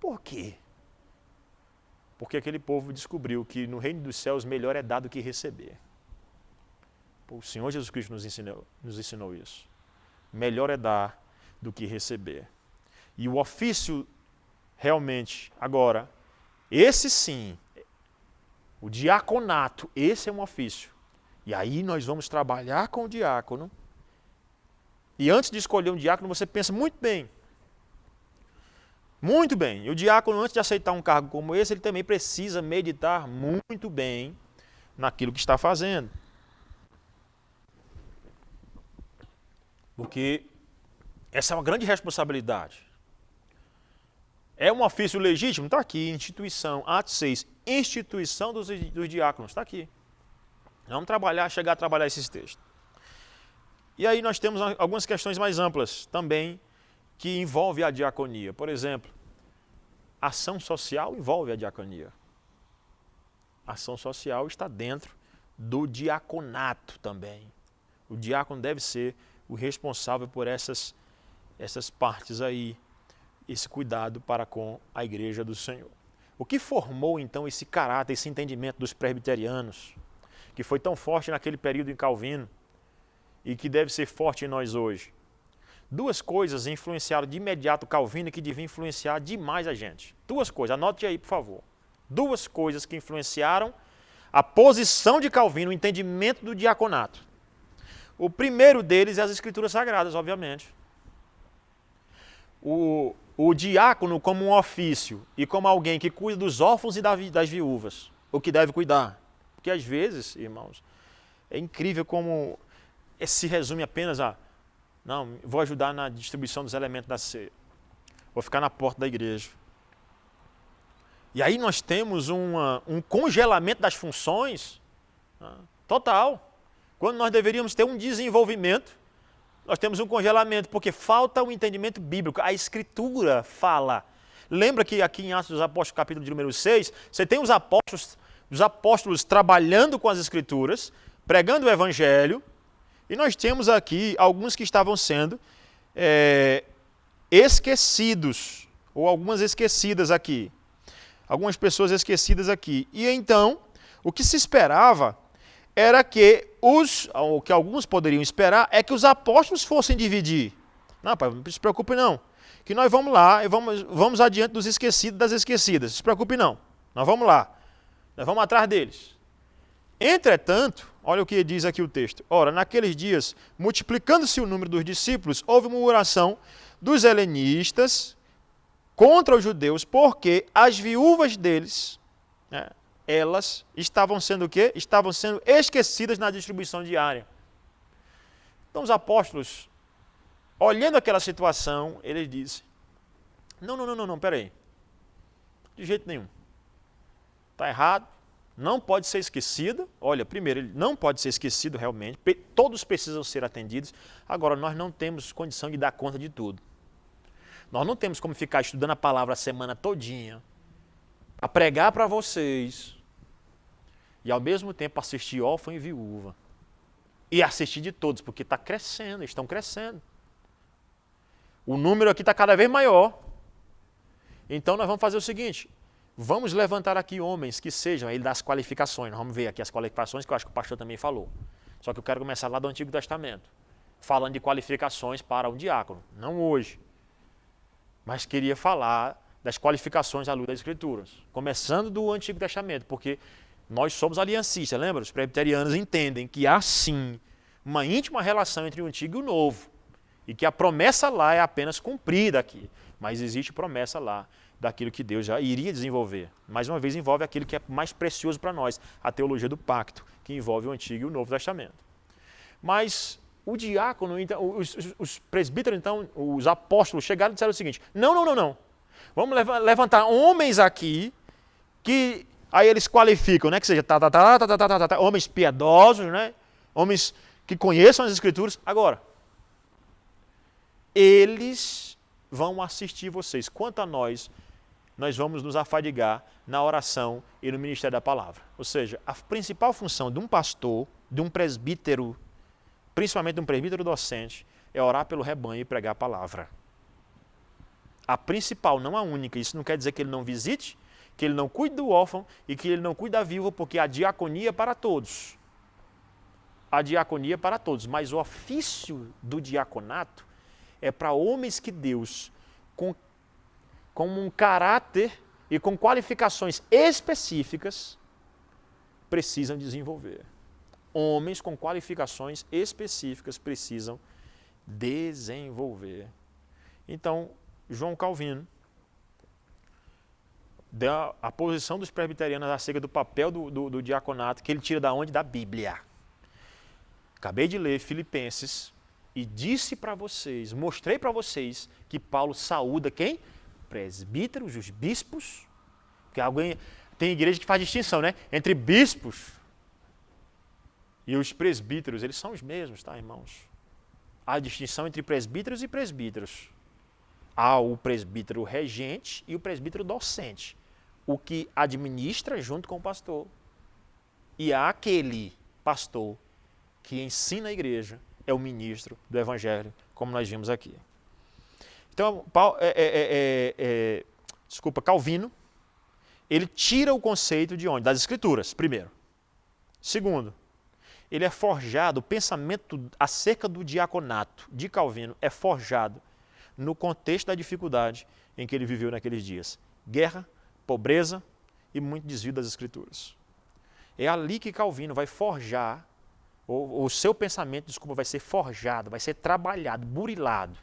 Por quê? Porque aquele povo descobriu que no reino dos céus melhor é dar do que receber. O Senhor Jesus Cristo nos ensinou isso. Melhor é dar do que receber. E o ofício, realmente, agora, esse sim, o diaconato, esse é um ofício. E aí nós vamos trabalhar com o diácono. E antes de escolher um diácono, você pensa muito bem. Muito bem. E o diácono, antes de aceitar um cargo como esse, ele também precisa meditar muito bem naquilo que está fazendo. Porque essa é uma grande responsabilidade. É um ofício legítimo? Está aqui, instituição, Atos 6, instituição dos diáconos, está aqui. Vamos chegar a trabalhar esses textos. E aí nós temos algumas questões mais amplas também que envolvem a diaconia. Por exemplo, ação social envolve a diaconia. Ação social está dentro do diaconato também. O diácono deve ser o responsável por essas partes aí, esse cuidado para com a igreja do Senhor. O que formou então esse caráter, esse entendimento dos presbiterianos, que foi tão forte naquele período em Calvino e que deve ser forte em nós hoje? Duas coisas influenciaram de imediato Calvino e que deviam influenciar demais a gente. Duas coisas, anote aí por favor. Duas coisas que influenciaram a posição de Calvino, o entendimento do diaconato. O primeiro deles é as Escrituras Sagradas, obviamente. O diácono como um ofício e como alguém que cuida dos órfãos e das viúvas, o que deve cuidar. Porque às vezes, irmãos, é incrível como se resume apenas a não, vou ajudar na distribuição dos elementos da ceia. Vou ficar na porta da igreja. E aí nós temos um congelamento das funções total. Quando nós deveríamos ter um desenvolvimento, nós temos um congelamento, porque falta o entendimento bíblico. A Escritura fala. Lembra que aqui em Atos dos Apóstolos, capítulo de número 6, você tem os apóstolos trabalhando com as Escrituras, pregando o Evangelho, e nós temos aqui alguns que estavam sendo esquecidos, ou algumas esquecidas aqui. Algumas pessoas esquecidas aqui. E então, o que se esperava era que o que alguns poderiam esperar é que os apóstolos fossem dividir. Não, pai, não se preocupe não. Que nós vamos lá e vamos adiante dos esquecidos das esquecidas. Não se preocupe não. Nós vamos lá. Nós vamos atrás deles. Entretanto, olha o que diz aqui o texto. Ora, naqueles dias, multiplicando-se o número dos discípulos, houve uma murmuração dos helenistas contra os judeus, porque as viúvas deles, elas estavam sendo o quê? Estavam sendo esquecidas na distribuição diária. Então os apóstolos, olhando aquela situação, eles dizem, não, peraí. De jeito nenhum. Está errado, não pode ser esquecida. Olha, primeiro, ele não pode ser esquecido realmente, todos precisam ser atendidos. Agora, nós não temos condição de dar conta de tudo. Nós não temos como ficar estudando a palavra a semana todinha, a pregar para vocês e ao mesmo tempo assistir órfão e viúva. E assistir de todos, porque está crescendo, estão crescendo. O número aqui está cada vez maior. Então nós vamos fazer o seguinte, vamos levantar aqui homens que sejam, ele dá as qualificações, nós vamos ver aqui as qualificações que eu acho que o pastor também falou. Só que eu quero começar lá do Antigo Testamento, falando de qualificações para um diácono, não hoje. Mas queria falar das qualificações à luz das Escrituras, começando do Antigo Testamento, porque nós somos aliancistas, lembra? Os presbiterianos entendem que há sim uma íntima relação entre o Antigo e o Novo, e que a promessa lá é apenas cumprida aqui, mas existe promessa lá daquilo que Deus já iria desenvolver. Mais uma vez envolve aquilo que é mais precioso para nós, a teologia do pacto, que envolve o Antigo e o Novo Testamento. Mas o diácono, então, os presbíteros, então, os apóstolos chegaram e disseram o seguinte, não. Vamos levantar homens aqui que aí eles qualificam, né? Que seja homens piedosos, né? Homens que conheçam as Escrituras. Agora, eles vão assistir vocês. Quanto a nós vamos nos afadigar na oração e no ministério da palavra. Ou seja, a principal função de um pastor, de um presbítero, principalmente de um presbítero docente, é orar pelo rebanho e pregar a palavra. A principal, não a única. Isso não quer dizer que ele não visite, que ele não cuide do órfão e que ele não cuide da viúva, porque a diaconia é para todos. A diaconia é para todos, mas o ofício do diaconato é para homens que Deus, com um caráter e com qualificações específicas, precisam desenvolver. Homens com qualificações específicas precisam desenvolver. Então, João Calvino dá a posição dos presbiterianos acerca do papel do diaconato, que ele tira da onde? Da Bíblia. Acabei de ler Filipenses e disse para vocês, mostrei para vocês que Paulo saúda quem? Presbíteros, os bispos. Porque tem igreja que faz distinção, né? Entre bispos e os presbíteros, eles são os mesmos, tá, irmãos? Há distinção entre presbíteros e presbíteros. Há o presbítero regente e o presbítero docente, o que administra junto com o pastor. E há aquele pastor que ensina a igreja, é o ministro do evangelho, como nós vimos aqui. Então, Calvino, ele tira o conceito de onde? Das Escrituras, primeiro. Segundo, ele é forjado, o pensamento acerca do diaconato de Calvino é forjado no contexto da dificuldade em que ele viveu naqueles dias. Guerra, pobreza e muito desvio das Escrituras. É ali que Calvino vai forjar, o seu pensamento, vai ser forjado, vai ser trabalhado, burilado.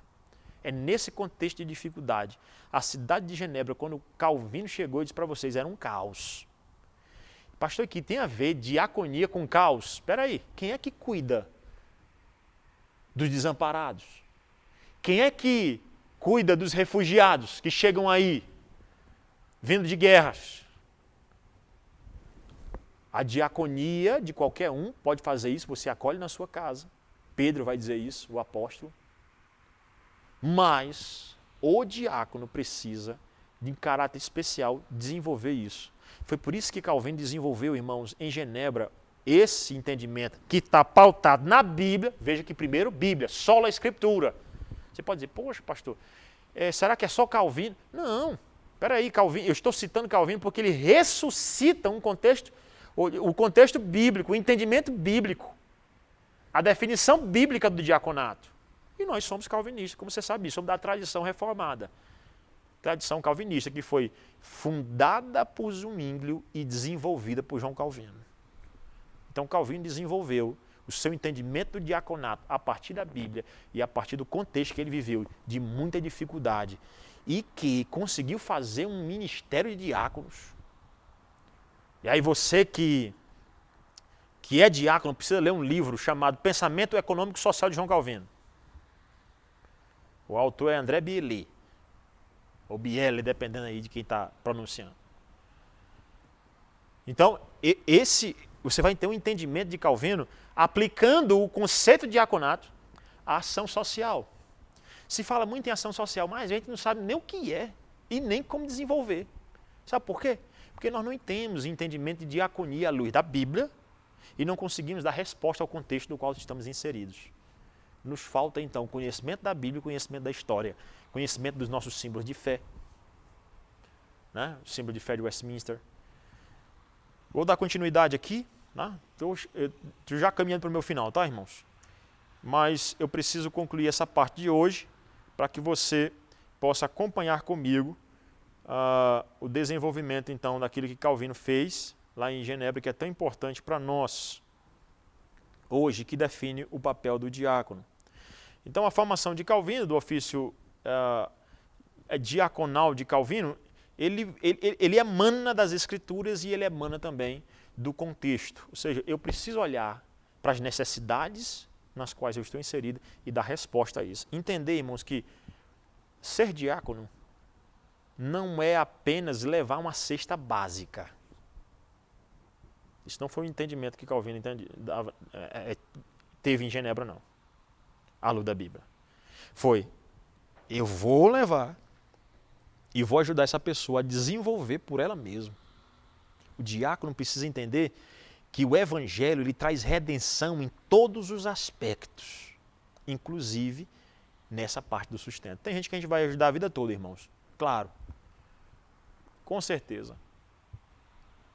É nesse contexto de dificuldade. A cidade de Genebra, quando Calvino chegou, eu disse para vocês, era um caos. Pastor, aqui tem a ver diaconia com caos? Espera aí, quem é que cuida dos desamparados? Quem é que cuida dos refugiados que chegam aí, vindo de guerras? A diaconia de qualquer um pode fazer isso, você acolhe na sua casa. Pedro vai dizer isso, o apóstolo. Mas o diácono precisa, de caráter especial, desenvolver isso. Foi por isso que Calvino desenvolveu, irmãos, em Genebra, esse entendimento que está pautado na Bíblia. Veja que primeiro Bíblia, sola Escritura. Você pode dizer, poxa, pastor, será que é só Calvino? Não, espera aí, Calvino, eu estou citando Calvino porque ele ressuscita um contexto, o contexto bíblico, o entendimento bíblico, a definição bíblica do diaconato. E nós somos calvinistas, como você sabe, somos da tradição reformada. Tradição calvinista que foi fundada por Zwinglio e desenvolvida por João Calvino. Então Calvino desenvolveu o seu entendimento do diaconato a partir da Bíblia e a partir do contexto que ele viveu, de muita dificuldade, e que conseguiu fazer um ministério de diáconos. E aí você que é diácono precisa ler um livro chamado Pensamento Econômico e Social de João Calvino. O autor é André Bielli, ou Bielli, dependendo aí de quem está pronunciando. Então, você vai ter um entendimento de Calvino aplicando o conceito de diaconato à ação social. Se fala muito em ação social, mas a gente não sabe nem o que é e nem como desenvolver. Sabe por quê? Porque nós não temos entendimento de diaconia à luz da Bíblia e não conseguimos dar resposta ao contexto no qual estamos inseridos. Nos falta, então, conhecimento da Bíblia e conhecimento da história, conhecimento dos nossos símbolos de fé, né? O símbolo de fé de Westminster. Vou dar continuidade aqui, né? Estou já caminhando para o meu final, tá, irmãos? Mas eu preciso concluir essa parte de hoje para que você possa acompanhar comigo o desenvolvimento, então, daquilo que Calvino fez lá em Genebra, que é tão importante para nós hoje, que define o papel do diácono. Então, a formação de Calvino, do ofício diaconal de Calvino, ele emana das Escrituras e ele emana também do contexto. Ou seja, eu preciso olhar para as necessidades nas quais eu estou inserido e dar resposta a isso. Entender, irmãos, que ser diácono não é apenas levar uma cesta básica. Isso não foi o entendimento que Calvino teve em Genebra, não. À luz da Bíblia. Foi, eu vou levar e vou ajudar essa pessoa a desenvolver por ela mesma. O diácono precisa entender que o Evangelho ele traz redenção em todos os aspectos, inclusive nessa parte do sustento. Tem gente que a gente vai ajudar a vida toda, irmãos. Claro. Com certeza.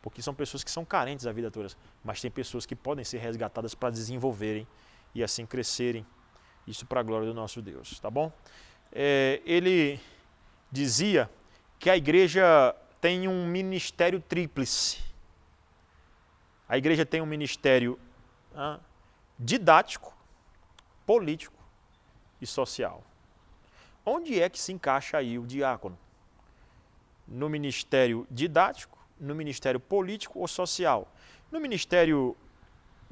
Porque são pessoas que são carentes a vida toda. Mas tem pessoas que podem ser resgatadas para desenvolverem e assim crescerem. Isso para a glória do nosso Deus. Tá bom? Ele dizia que a igreja tem um ministério tríplice. A igreja tem um ministério didático, político e social. Onde é que se encaixa aí o diácono? No ministério didático, no ministério político ou social? No ministério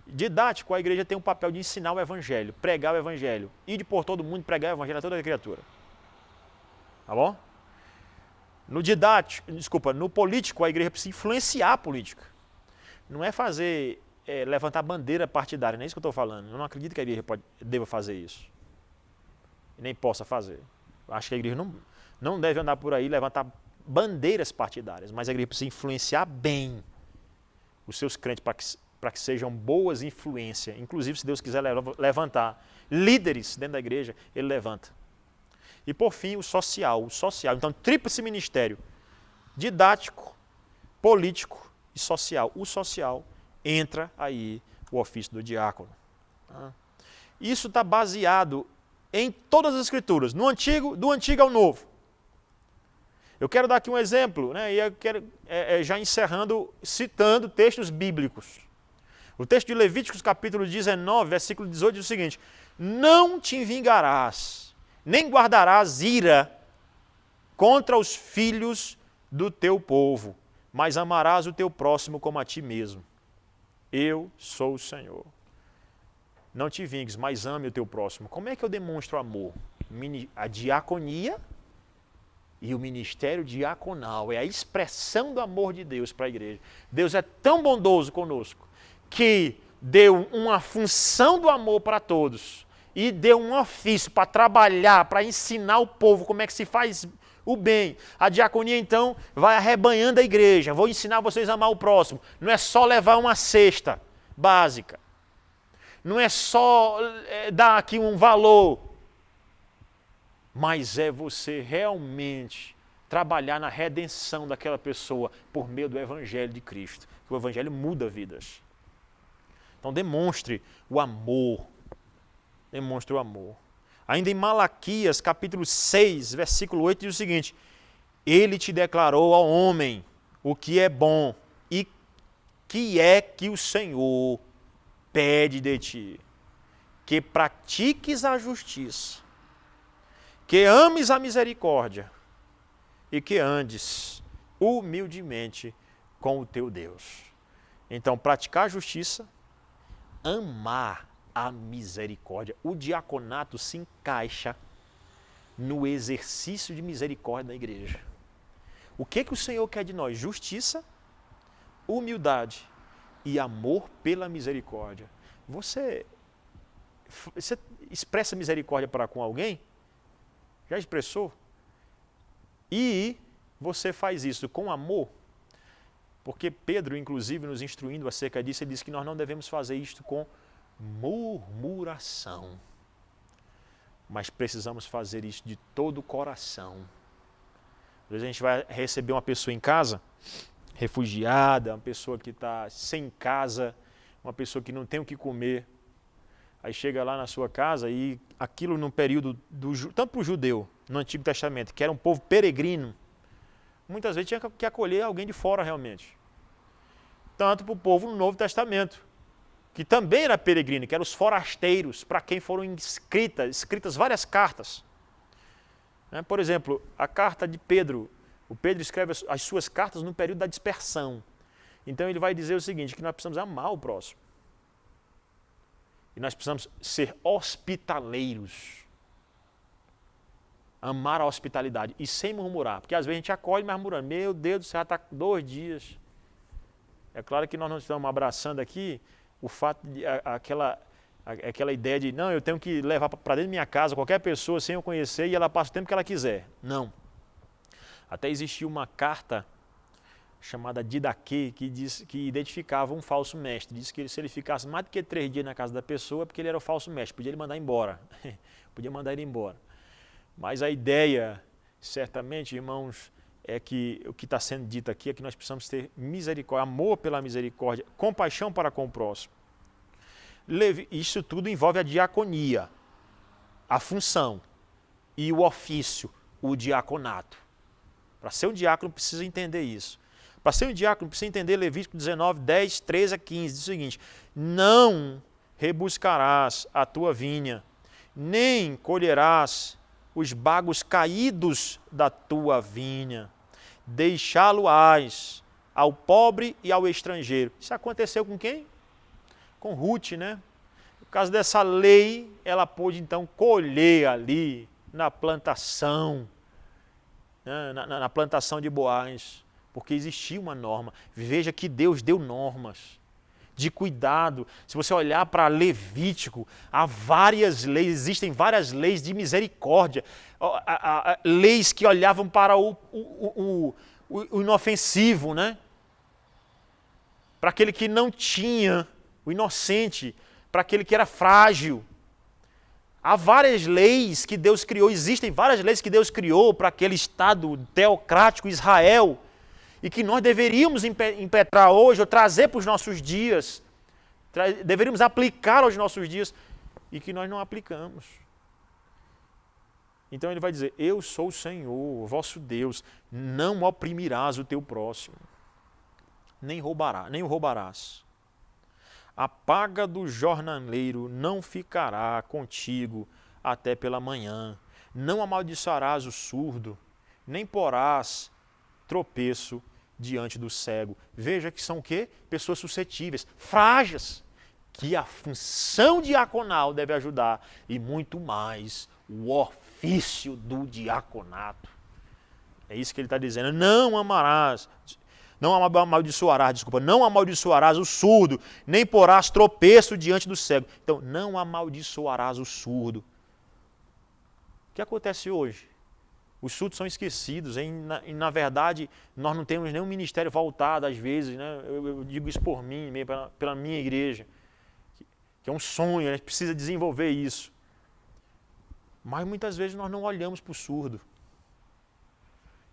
didático, a igreja tem um papel de ensinar o evangelho, pregar o evangelho, ir por todo mundo pregar o evangelho a toda a criatura. Tá bom? No político, a igreja precisa influenciar a política. Não é fazer, levantar bandeira partidária, não é isso que eu estou falando. Eu não acredito que a igreja deva fazer isso. E nem possa fazer. Acho que a igreja não deve andar por aí levantar bandeiras partidárias, mas a igreja precisa influenciar bem os seus crentes para que sejam boas influências. Inclusive, se Deus quiser levantar líderes dentro da igreja, ele levanta. E por fim, o social. Então, tríplice ministério, didático, político e social. O social entra aí o ofício do diácono. Isso está baseado em todas as escrituras, do Antigo ao Novo. Eu quero dar aqui um exemplo, né? E eu quero, já encerrando, citando textos bíblicos. O texto de Levíticos, capítulo 19, versículo 18, diz o seguinte: não te vingarás, nem guardarás ira contra os filhos do teu povo, mas amarás o teu próximo como a ti mesmo. Eu sou o Senhor. Não te vingues, mas ame o teu próximo. Como é que eu demonstro amor? A diaconia e o ministério diaconal é a expressão do amor de Deus para a igreja. Deus é tão bondoso conosco que deu uma função do amor para todos e deu um ofício para trabalhar, para ensinar o povo como é que se faz o bem. A diaconia, então, vai arrebanhando a igreja. Vou ensinar vocês a amar o próximo. Não é só levar uma cesta básica. Não é só dar aqui um valor. Mas é você realmente trabalhar na redenção daquela pessoa por meio do Evangelho de Cristo. O Evangelho muda vidas. Então demonstre o amor. Demonstre o amor. Ainda em Malaquias, capítulo 6, versículo 8, diz o seguinte: ele te declarou ao homem o que é bom e que é que o Senhor pede de ti, que pratiques a justiça, que ames a misericórdia e que andes humildemente com o teu Deus. Então, praticar a justiça, amar a misericórdia. O diaconato se encaixa no exercício de misericórdia da igreja. O que o Senhor quer de nós? Justiça, humildade e amor pela misericórdia. Você expressa misericórdia para com alguém? Já expressou? E você faz isso com amor? Porque Pedro, inclusive, nos instruindo acerca disso, ele diz que nós não devemos fazer isto com murmuração. Mas precisamos fazer isso de todo o coração. Às vezes a gente vai receber uma pessoa em casa, refugiada, uma pessoa que está sem casa, uma pessoa que não tem o que comer. Aí chega lá na sua casa e aquilo no período, tanto para o judeu, no Antigo Testamento, que era um povo peregrino, muitas vezes tinha que acolher alguém de fora realmente. Tanto para o povo no Novo Testamento, que também era peregrino, que eram os forasteiros, para quem foram escritas várias cartas. Por exemplo, a carta de Pedro. O Pedro escreve as suas cartas no período da dispersão. Então ele vai dizer o seguinte, que nós precisamos amar o próximo. E nós precisamos ser hospitaleiros. Amar a hospitalidade e sem murmurar. Porque às vezes a gente acolhe murmurando. Meu Deus do céu, já está 2 dias. É claro que nós não estamos abraçando aqui o fato de aquela ideia de não, eu tenho que levar para dentro da minha casa qualquer pessoa sem eu conhecer e ela passa o tempo que ela quiser. Não. Até existia uma carta chamada Didaquê que identificava um falso mestre. Diz que se ele ficasse mais do que 3 dias na casa da pessoa é porque ele era o falso mestre. Podia ele mandar embora. Podia mandar ele embora. Mas a ideia, certamente, irmãos, é que o que está sendo dito aqui é que nós precisamos ter misericórdia, amor pela misericórdia, compaixão para com o próximo. Isso tudo envolve a diaconia, a função e o ofício, o diaconato. Para ser um diácono precisa entender isso. Para ser um diácono precisa entender Levítico 19, 10, 13 a 15. Diz o seguinte: não rebuscarás a tua vinha, nem colherás os bagos caídos da tua vinha, deixá-lo-ás ao pobre e ao estrangeiro. Isso aconteceu com quem? Com Ruth, né? Por causa dessa lei, ela pôde então colher ali na plantação, né? na plantação de Boaz, porque existia uma norma. Veja que Deus deu normas de cuidado. Se você olhar para Levítico, há várias leis, existem várias leis de misericórdia, leis que olhavam para o inofensivo, né? Para aquele que não tinha, o inocente, para aquele que era frágil. Há várias leis que Deus criou, existem várias leis que Deus criou para aquele Estado teocrático Israel, e que nós deveríamos impetrar hoje, ou trazer para os nossos dias, deveríamos aplicar aos nossos dias, e que nós não aplicamos. Então ele vai dizer: eu sou o Senhor, o vosso Deus, não oprimirás o teu próximo, nem o roubarás. A paga do jornaleiro não ficará contigo até pela manhã, não amaldiçoarás o surdo, nem porás tropeço diante do cego. Veja que são o quê? Pessoas suscetíveis, frágeis, que a função diaconal deve ajudar, e muito mais o ofício do diaconato. É isso que ele está dizendo. Não amaldiçoarás o surdo, nem porás tropeço diante do cego. Então, não amaldiçoarás o surdo. O que acontece hoje? Os surdos são esquecidos, na verdade, nós não temos nenhum ministério voltado, às vezes, né? Eu digo isso por mim, pela minha igreja, que é um sonho, a gente precisa desenvolver isso. Mas muitas vezes nós não olhamos para o surdo.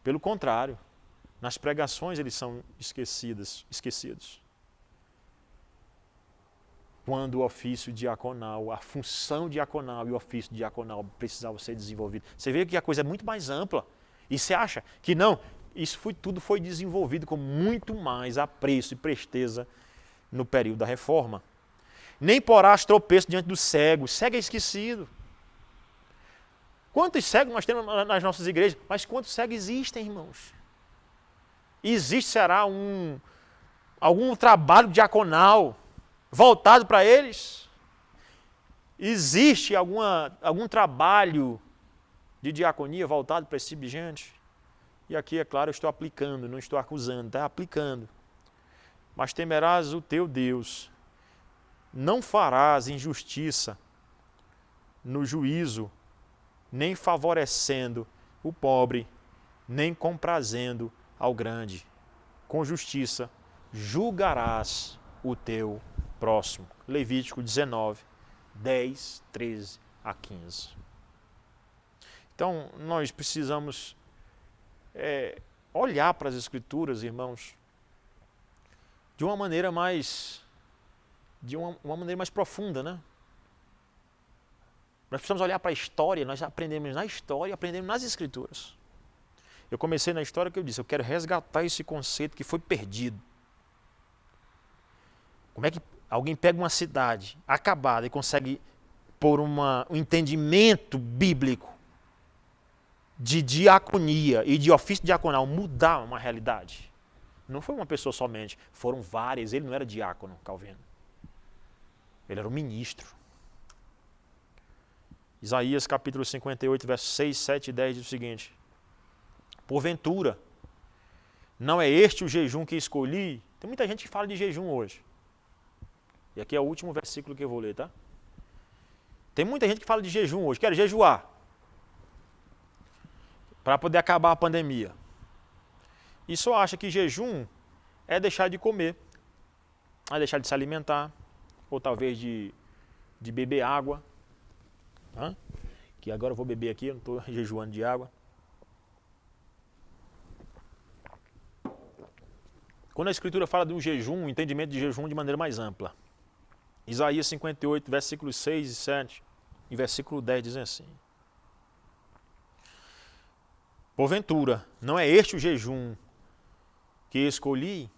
Pelo contrário, nas pregações eles são esquecidos. Quando o ofício diaconal, a função diaconal e o ofício diaconal precisavam ser desenvolvidos. Você vê que a coisa é muito mais ampla. E você acha que não? Tudo foi desenvolvido com muito mais apreço e presteza no período da reforma. Nem porás tropeço diante do cego. O cego é esquecido. Quantos cegos nós temos nas nossas igrejas? Mas quantos cegos existem, irmãos? Será algum trabalho diaconal voltado para eles? Existe algum trabalho de diaconia voltado para esse tipo de gente? E aqui, é claro, eu estou aplicando, não estou acusando, está aplicando. Mas temerás o teu Deus, não farás injustiça no juízo, nem favorecendo o pobre, nem comprazendo ao grande. Com justiça julgarás o teu próximo. Levítico 19, 10, 13 a 15. Então, nós precisamos olhar para as Escrituras, irmãos, de uma maneira mais profunda, né? Nós precisamos olhar para a história, nós aprendemos na história e aprendemos nas Escrituras. Eu comecei na história que eu disse, eu quero resgatar esse conceito que foi perdido. Como é que alguém pega uma cidade acabada e consegue, por um entendimento bíblico de diaconia e de ofício diaconal, mudar uma realidade? Não foi uma pessoa somente, foram várias. Ele não era diácono, Calvino. Ele era um ministro. Isaías capítulo 58, versos 6, 7 e 10 diz o seguinte: porventura, não é este o jejum que escolhi? Tem muita gente que fala de jejum hoje. E aqui é o último versículo que eu vou ler, tá? Tem muita gente que fala de jejum hoje, quer jejuar para poder acabar a pandemia. E só acha que jejum é deixar de comer, é deixar de se alimentar, ou talvez de beber água. Que agora eu vou beber aqui, eu não estou jejuando de água. Quando a Escritura fala de um jejum, o entendimento de jejum de maneira mais ampla. Isaías 58, versículos 6 e 7 e versículo 10 dizem assim: porventura, não é este o jejum que escolhi,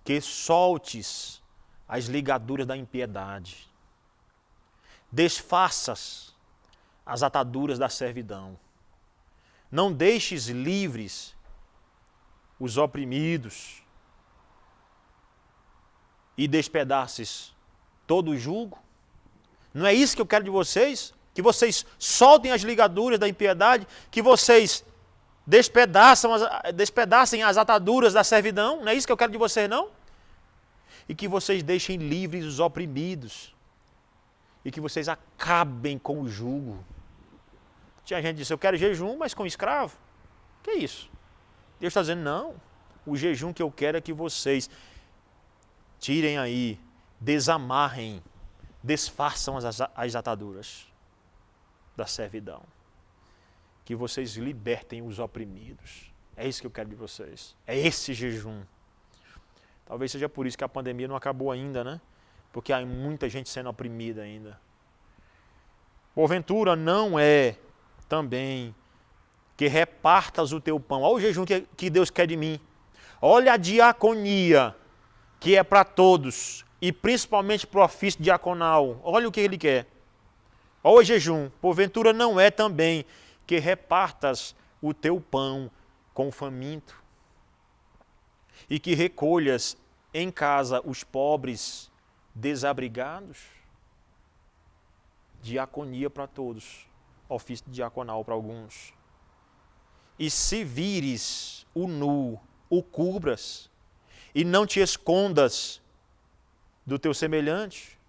que soltes as ligaduras da impiedade, desfaças as ataduras da servidão, não deixes livres os oprimidos e despedaces todo o jugo? Não é isso que eu quero de vocês? Que vocês soltem as ligaduras da impiedade, que vocês despedacem as ataduras da servidão? Não é isso que eu quero de vocês, não? E que vocês deixem livres os oprimidos e que vocês acabem com o jugo. Tinha gente que disse, eu quero jejum, mas com escravo. Que é isso? Deus está dizendo, não. O jejum que eu quero é que vocês tirem aí, desamarrem, desfaçam as ataduras da servidão. Que vocês libertem os oprimidos. É isso que eu quero de vocês. É esse jejum. Talvez seja por isso que a pandemia não acabou ainda, né? Porque há muita gente sendo oprimida ainda. Porventura não é também que repartas o teu pão. Olha o jejum que Deus quer de mim. Olha a diaconia, que é para todos, e principalmente para o ofício diaconal. Olha o que Ele quer. Olha o jejum. Porventura não é também que repartas o teu pão com o faminto, e que recolhas em casa os pobres desabrigados. Diaconia para todos, ofício diaconal para alguns. E se vires o nu, o cubras, e não te escondas do teu semelhante.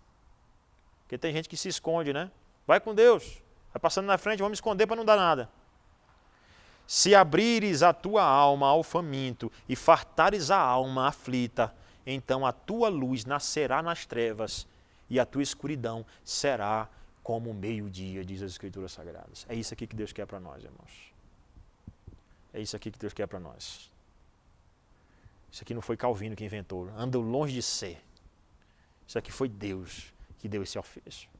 Porque tem gente que se esconde, né? Vai com Deus, vai passando na frente, vamos me esconder para não dar nada. Se abrires a tua alma ao faminto e fartares a alma aflita, então a tua luz nascerá nas trevas e a tua escuridão será como o meio-dia, diz as Escrituras Sagradas. É isso aqui que Deus quer para nós, irmãos. É isso aqui que Deus quer para nós. Isso aqui não foi Calvino que inventou, anda longe de ser. Isso aqui foi Deus que deu esse ofício,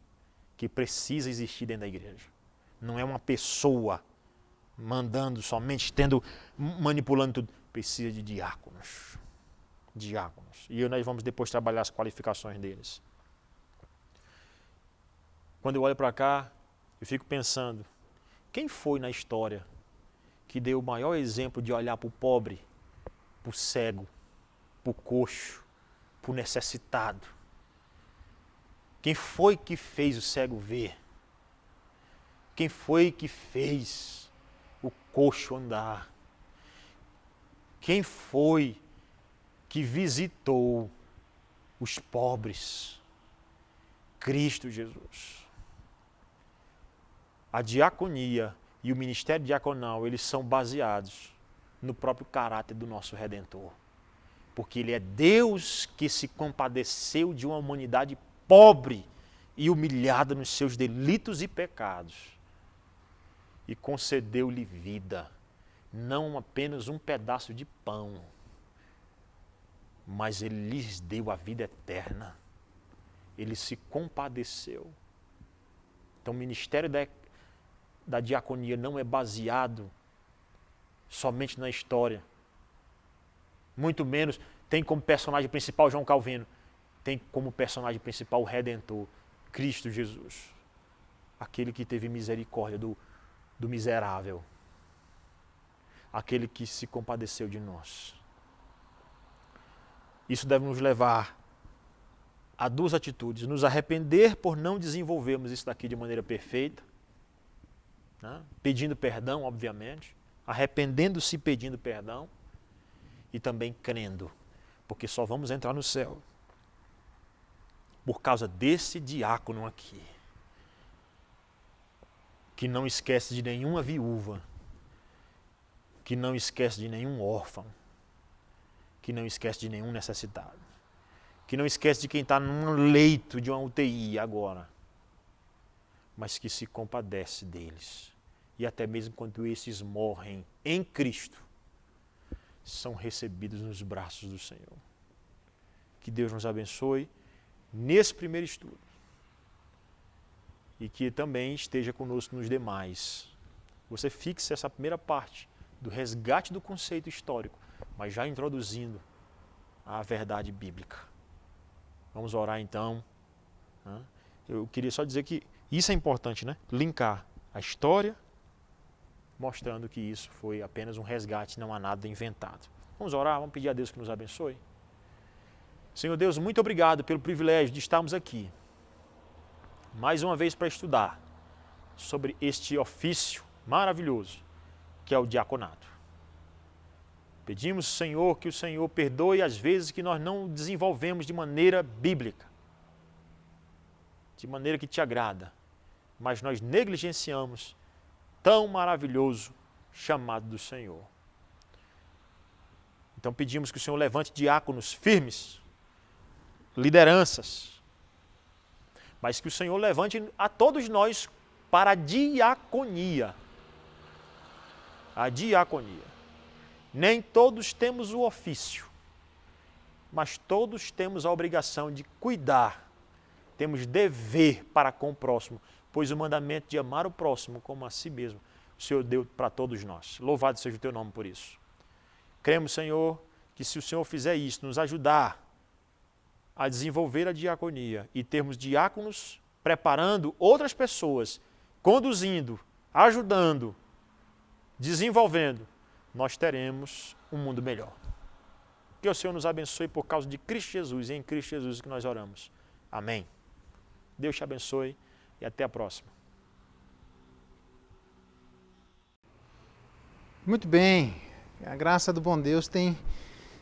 que precisa existir dentro da igreja. Não é uma pessoa mandando somente, manipulando tudo. Precisa de diáconos. Diáconos. E nós vamos depois trabalhar as qualificações deles. Quando eu olho para cá, eu fico pensando, quem foi na história que deu o maior exemplo de olhar para o pobre, para o cego, para o coxo, para o necessitado? Quem foi que fez o cego ver? Quem foi que fez o coxo andar? Quem foi que visitou os pobres? Cristo Jesus. A diaconia e o ministério diaconal, eles são baseados no próprio caráter do nosso Redentor. Porque Ele é Deus que se compadeceu de uma humanidade pobre e humilhada nos seus delitos e pecados. E concedeu-lhe vida, não apenas um pedaço de pão, mas Ele lhes deu a vida eterna. Ele se compadeceu. Então o ministério da diaconia não é baseado somente na história. Muito menos tem como personagem principal João Calvino. Tem como personagem principal o Redentor, Cristo Jesus. Aquele que teve misericórdia do miserável. Aquele que se compadeceu de nós. Isso deve nos levar há duas atitudes: nos arrepender por não desenvolvermos isso daqui de maneira perfeita, né? Pedindo perdão, obviamente, arrependendo-se, pedindo perdão, e também crendo, porque só vamos entrar no céu por causa desse diácono aqui, que não esquece de nenhuma viúva, que não esquece de nenhum órfão, que não esquece de nenhum necessitado, que não esquece de quem está num leito de uma UTI agora, mas que se compadece deles. E até mesmo quando esses morrem em Cristo, são recebidos nos braços do Senhor. Que Deus nos abençoe nesse primeiro estudo e que também esteja conosco nos demais. Você fixe essa primeira parte do resgate do conceito histórico, mas já introduzindo a verdade bíblica. Vamos orar então. Eu queria só dizer que isso é importante, né? Linkar a história, mostrando que isso foi apenas um resgate, não há nada inventado. Vamos orar, vamos pedir a Deus que nos abençoe. Senhor Deus, muito obrigado pelo privilégio de estarmos aqui, mais uma vez para estudar sobre este ofício maravilhoso, que é o diaconato. Pedimos, Senhor, que o Senhor perdoe as vezes que nós não desenvolvemos de maneira bíblica, de maneira que te agrada, mas nós negligenciamos tão maravilhoso chamado do Senhor. Então pedimos que o Senhor levante diáconos firmes, lideranças, mas que o Senhor levante a todos nós para a diaconia. A diaconia. Nem todos temos o ofício, mas todos temos a obrigação de cuidar, temos dever para com o próximo, pois o mandamento de amar o próximo como a si mesmo, o Senhor deu para todos nós. Louvado seja o teu nome por isso. Cremos, Senhor, que se o Senhor fizer isso, nos ajudar a desenvolver a diaconia e termos diáconos preparando outras pessoas, conduzindo, ajudando, desenvolvendo, nós teremos um mundo melhor. Que o Senhor nos abençoe por causa de Cristo Jesus, e em Cristo Jesus que nós oramos. Amém. Deus te abençoe e até a próxima. Muito bem, a graça do bom Deus tem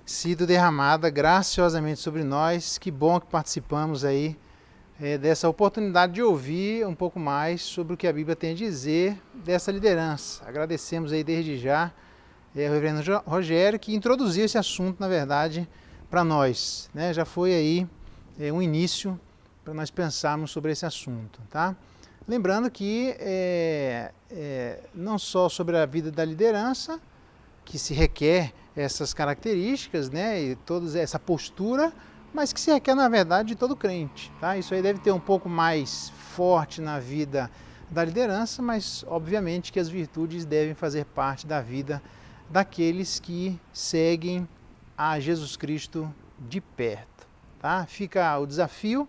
sido derramada graciosamente sobre nós. Que bom que participamos aí dessa oportunidade de ouvir um pouco mais sobre o que a Bíblia tem a dizer dessa liderança. Agradecemos aí desde já o reverendo Rogério, que introduziu esse assunto, na verdade, para nós, né? Já foi aí um início para nós pensarmos sobre esse assunto, tá? Lembrando que não só sobre a vida da liderança, que se requer essas características, né, e toda essa postura, mas que se requer, na verdade, de todo crente, tá? Isso aí deve ter um pouco mais forte na vida da liderança, mas obviamente que as virtudes devem fazer parte da vida daqueles que seguem a Jesus Cristo de perto, tá? Fica o desafio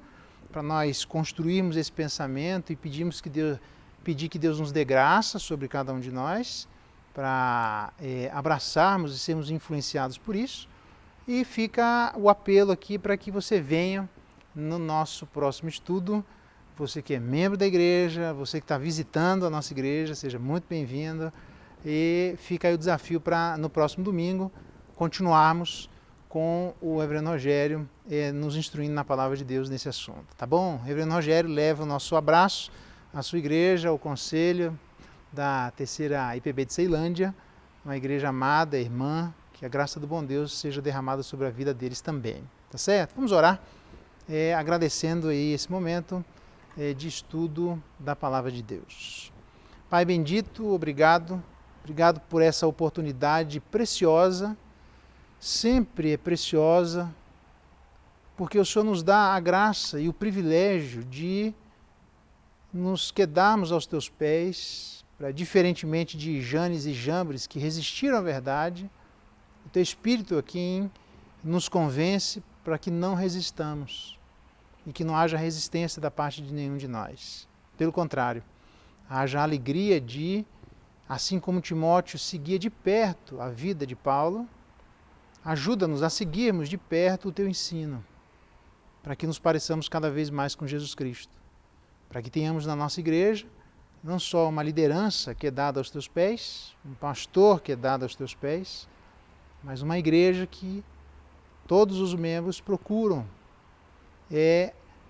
para nós construirmos esse pensamento e pedir que Deus nos dê graça sobre cada um de nós, para abraçarmos e sermos influenciados por isso. E fica o apelo aqui para que você venha no nosso próximo estudo. Você que é membro da igreja, você que está visitando a nossa igreja, seja muito bem-vindo. E fica aí o desafio para, no próximo domingo, continuarmos com o reverendo Rogério nos instruindo na palavra de Deus nesse assunto. Tá bom? O reverendo Rogério leva o nosso abraço à sua igreja, ao conselho da terceira IPB de Ceilândia, uma igreja amada, irmã, que a graça do bom Deus seja derramada sobre a vida deles também. Tá certo? Vamos orar, agradecendo aí esse momento de estudo da palavra de Deus. Pai bendito, obrigado por essa oportunidade preciosa, sempre é preciosa, porque o Senhor nos dá a graça e o privilégio de nos quedarmos aos teus pés, diferentemente de Janes e Jambres, que resistiram à verdade. O teu Espírito aqui nos convence para que não resistamos e que não haja resistência da parte de nenhum de nós. Pelo contrário, haja a alegria de, assim como Timóteo seguia de perto a vida de Paulo, ajuda-nos a seguirmos de perto o teu ensino. para que nos pareçamos cada vez mais com Jesus Cristo, para que tenhamos na nossa igreja não só uma liderança que é dada aos teus pés, um pastor que é dado aos teus pés, mas uma igreja que todos os membros procuram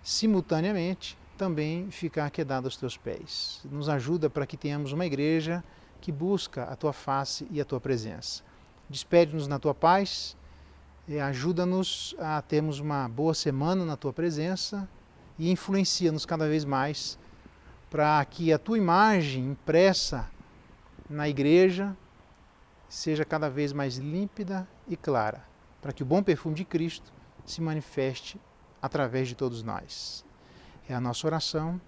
simultaneamente também ficar quedado aos teus pés. Nos ajuda para que tenhamos uma igreja que busca a tua face e a tua presença. Despede-nos na tua paz, ajuda-nos a termos uma boa semana na tua presença e influencia-nos cada vez mais para que a tua imagem impressa na igreja seja cada vez mais límpida e clara, para que o bom perfume de Cristo se manifeste através de todos nós. É a nossa oração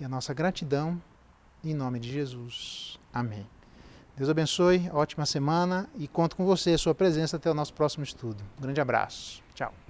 e a nossa gratidão em nome de Jesus. Amém. Deus abençoe, ótima semana e conto com você, sua presença até o nosso próximo estudo. Um grande abraço. Tchau.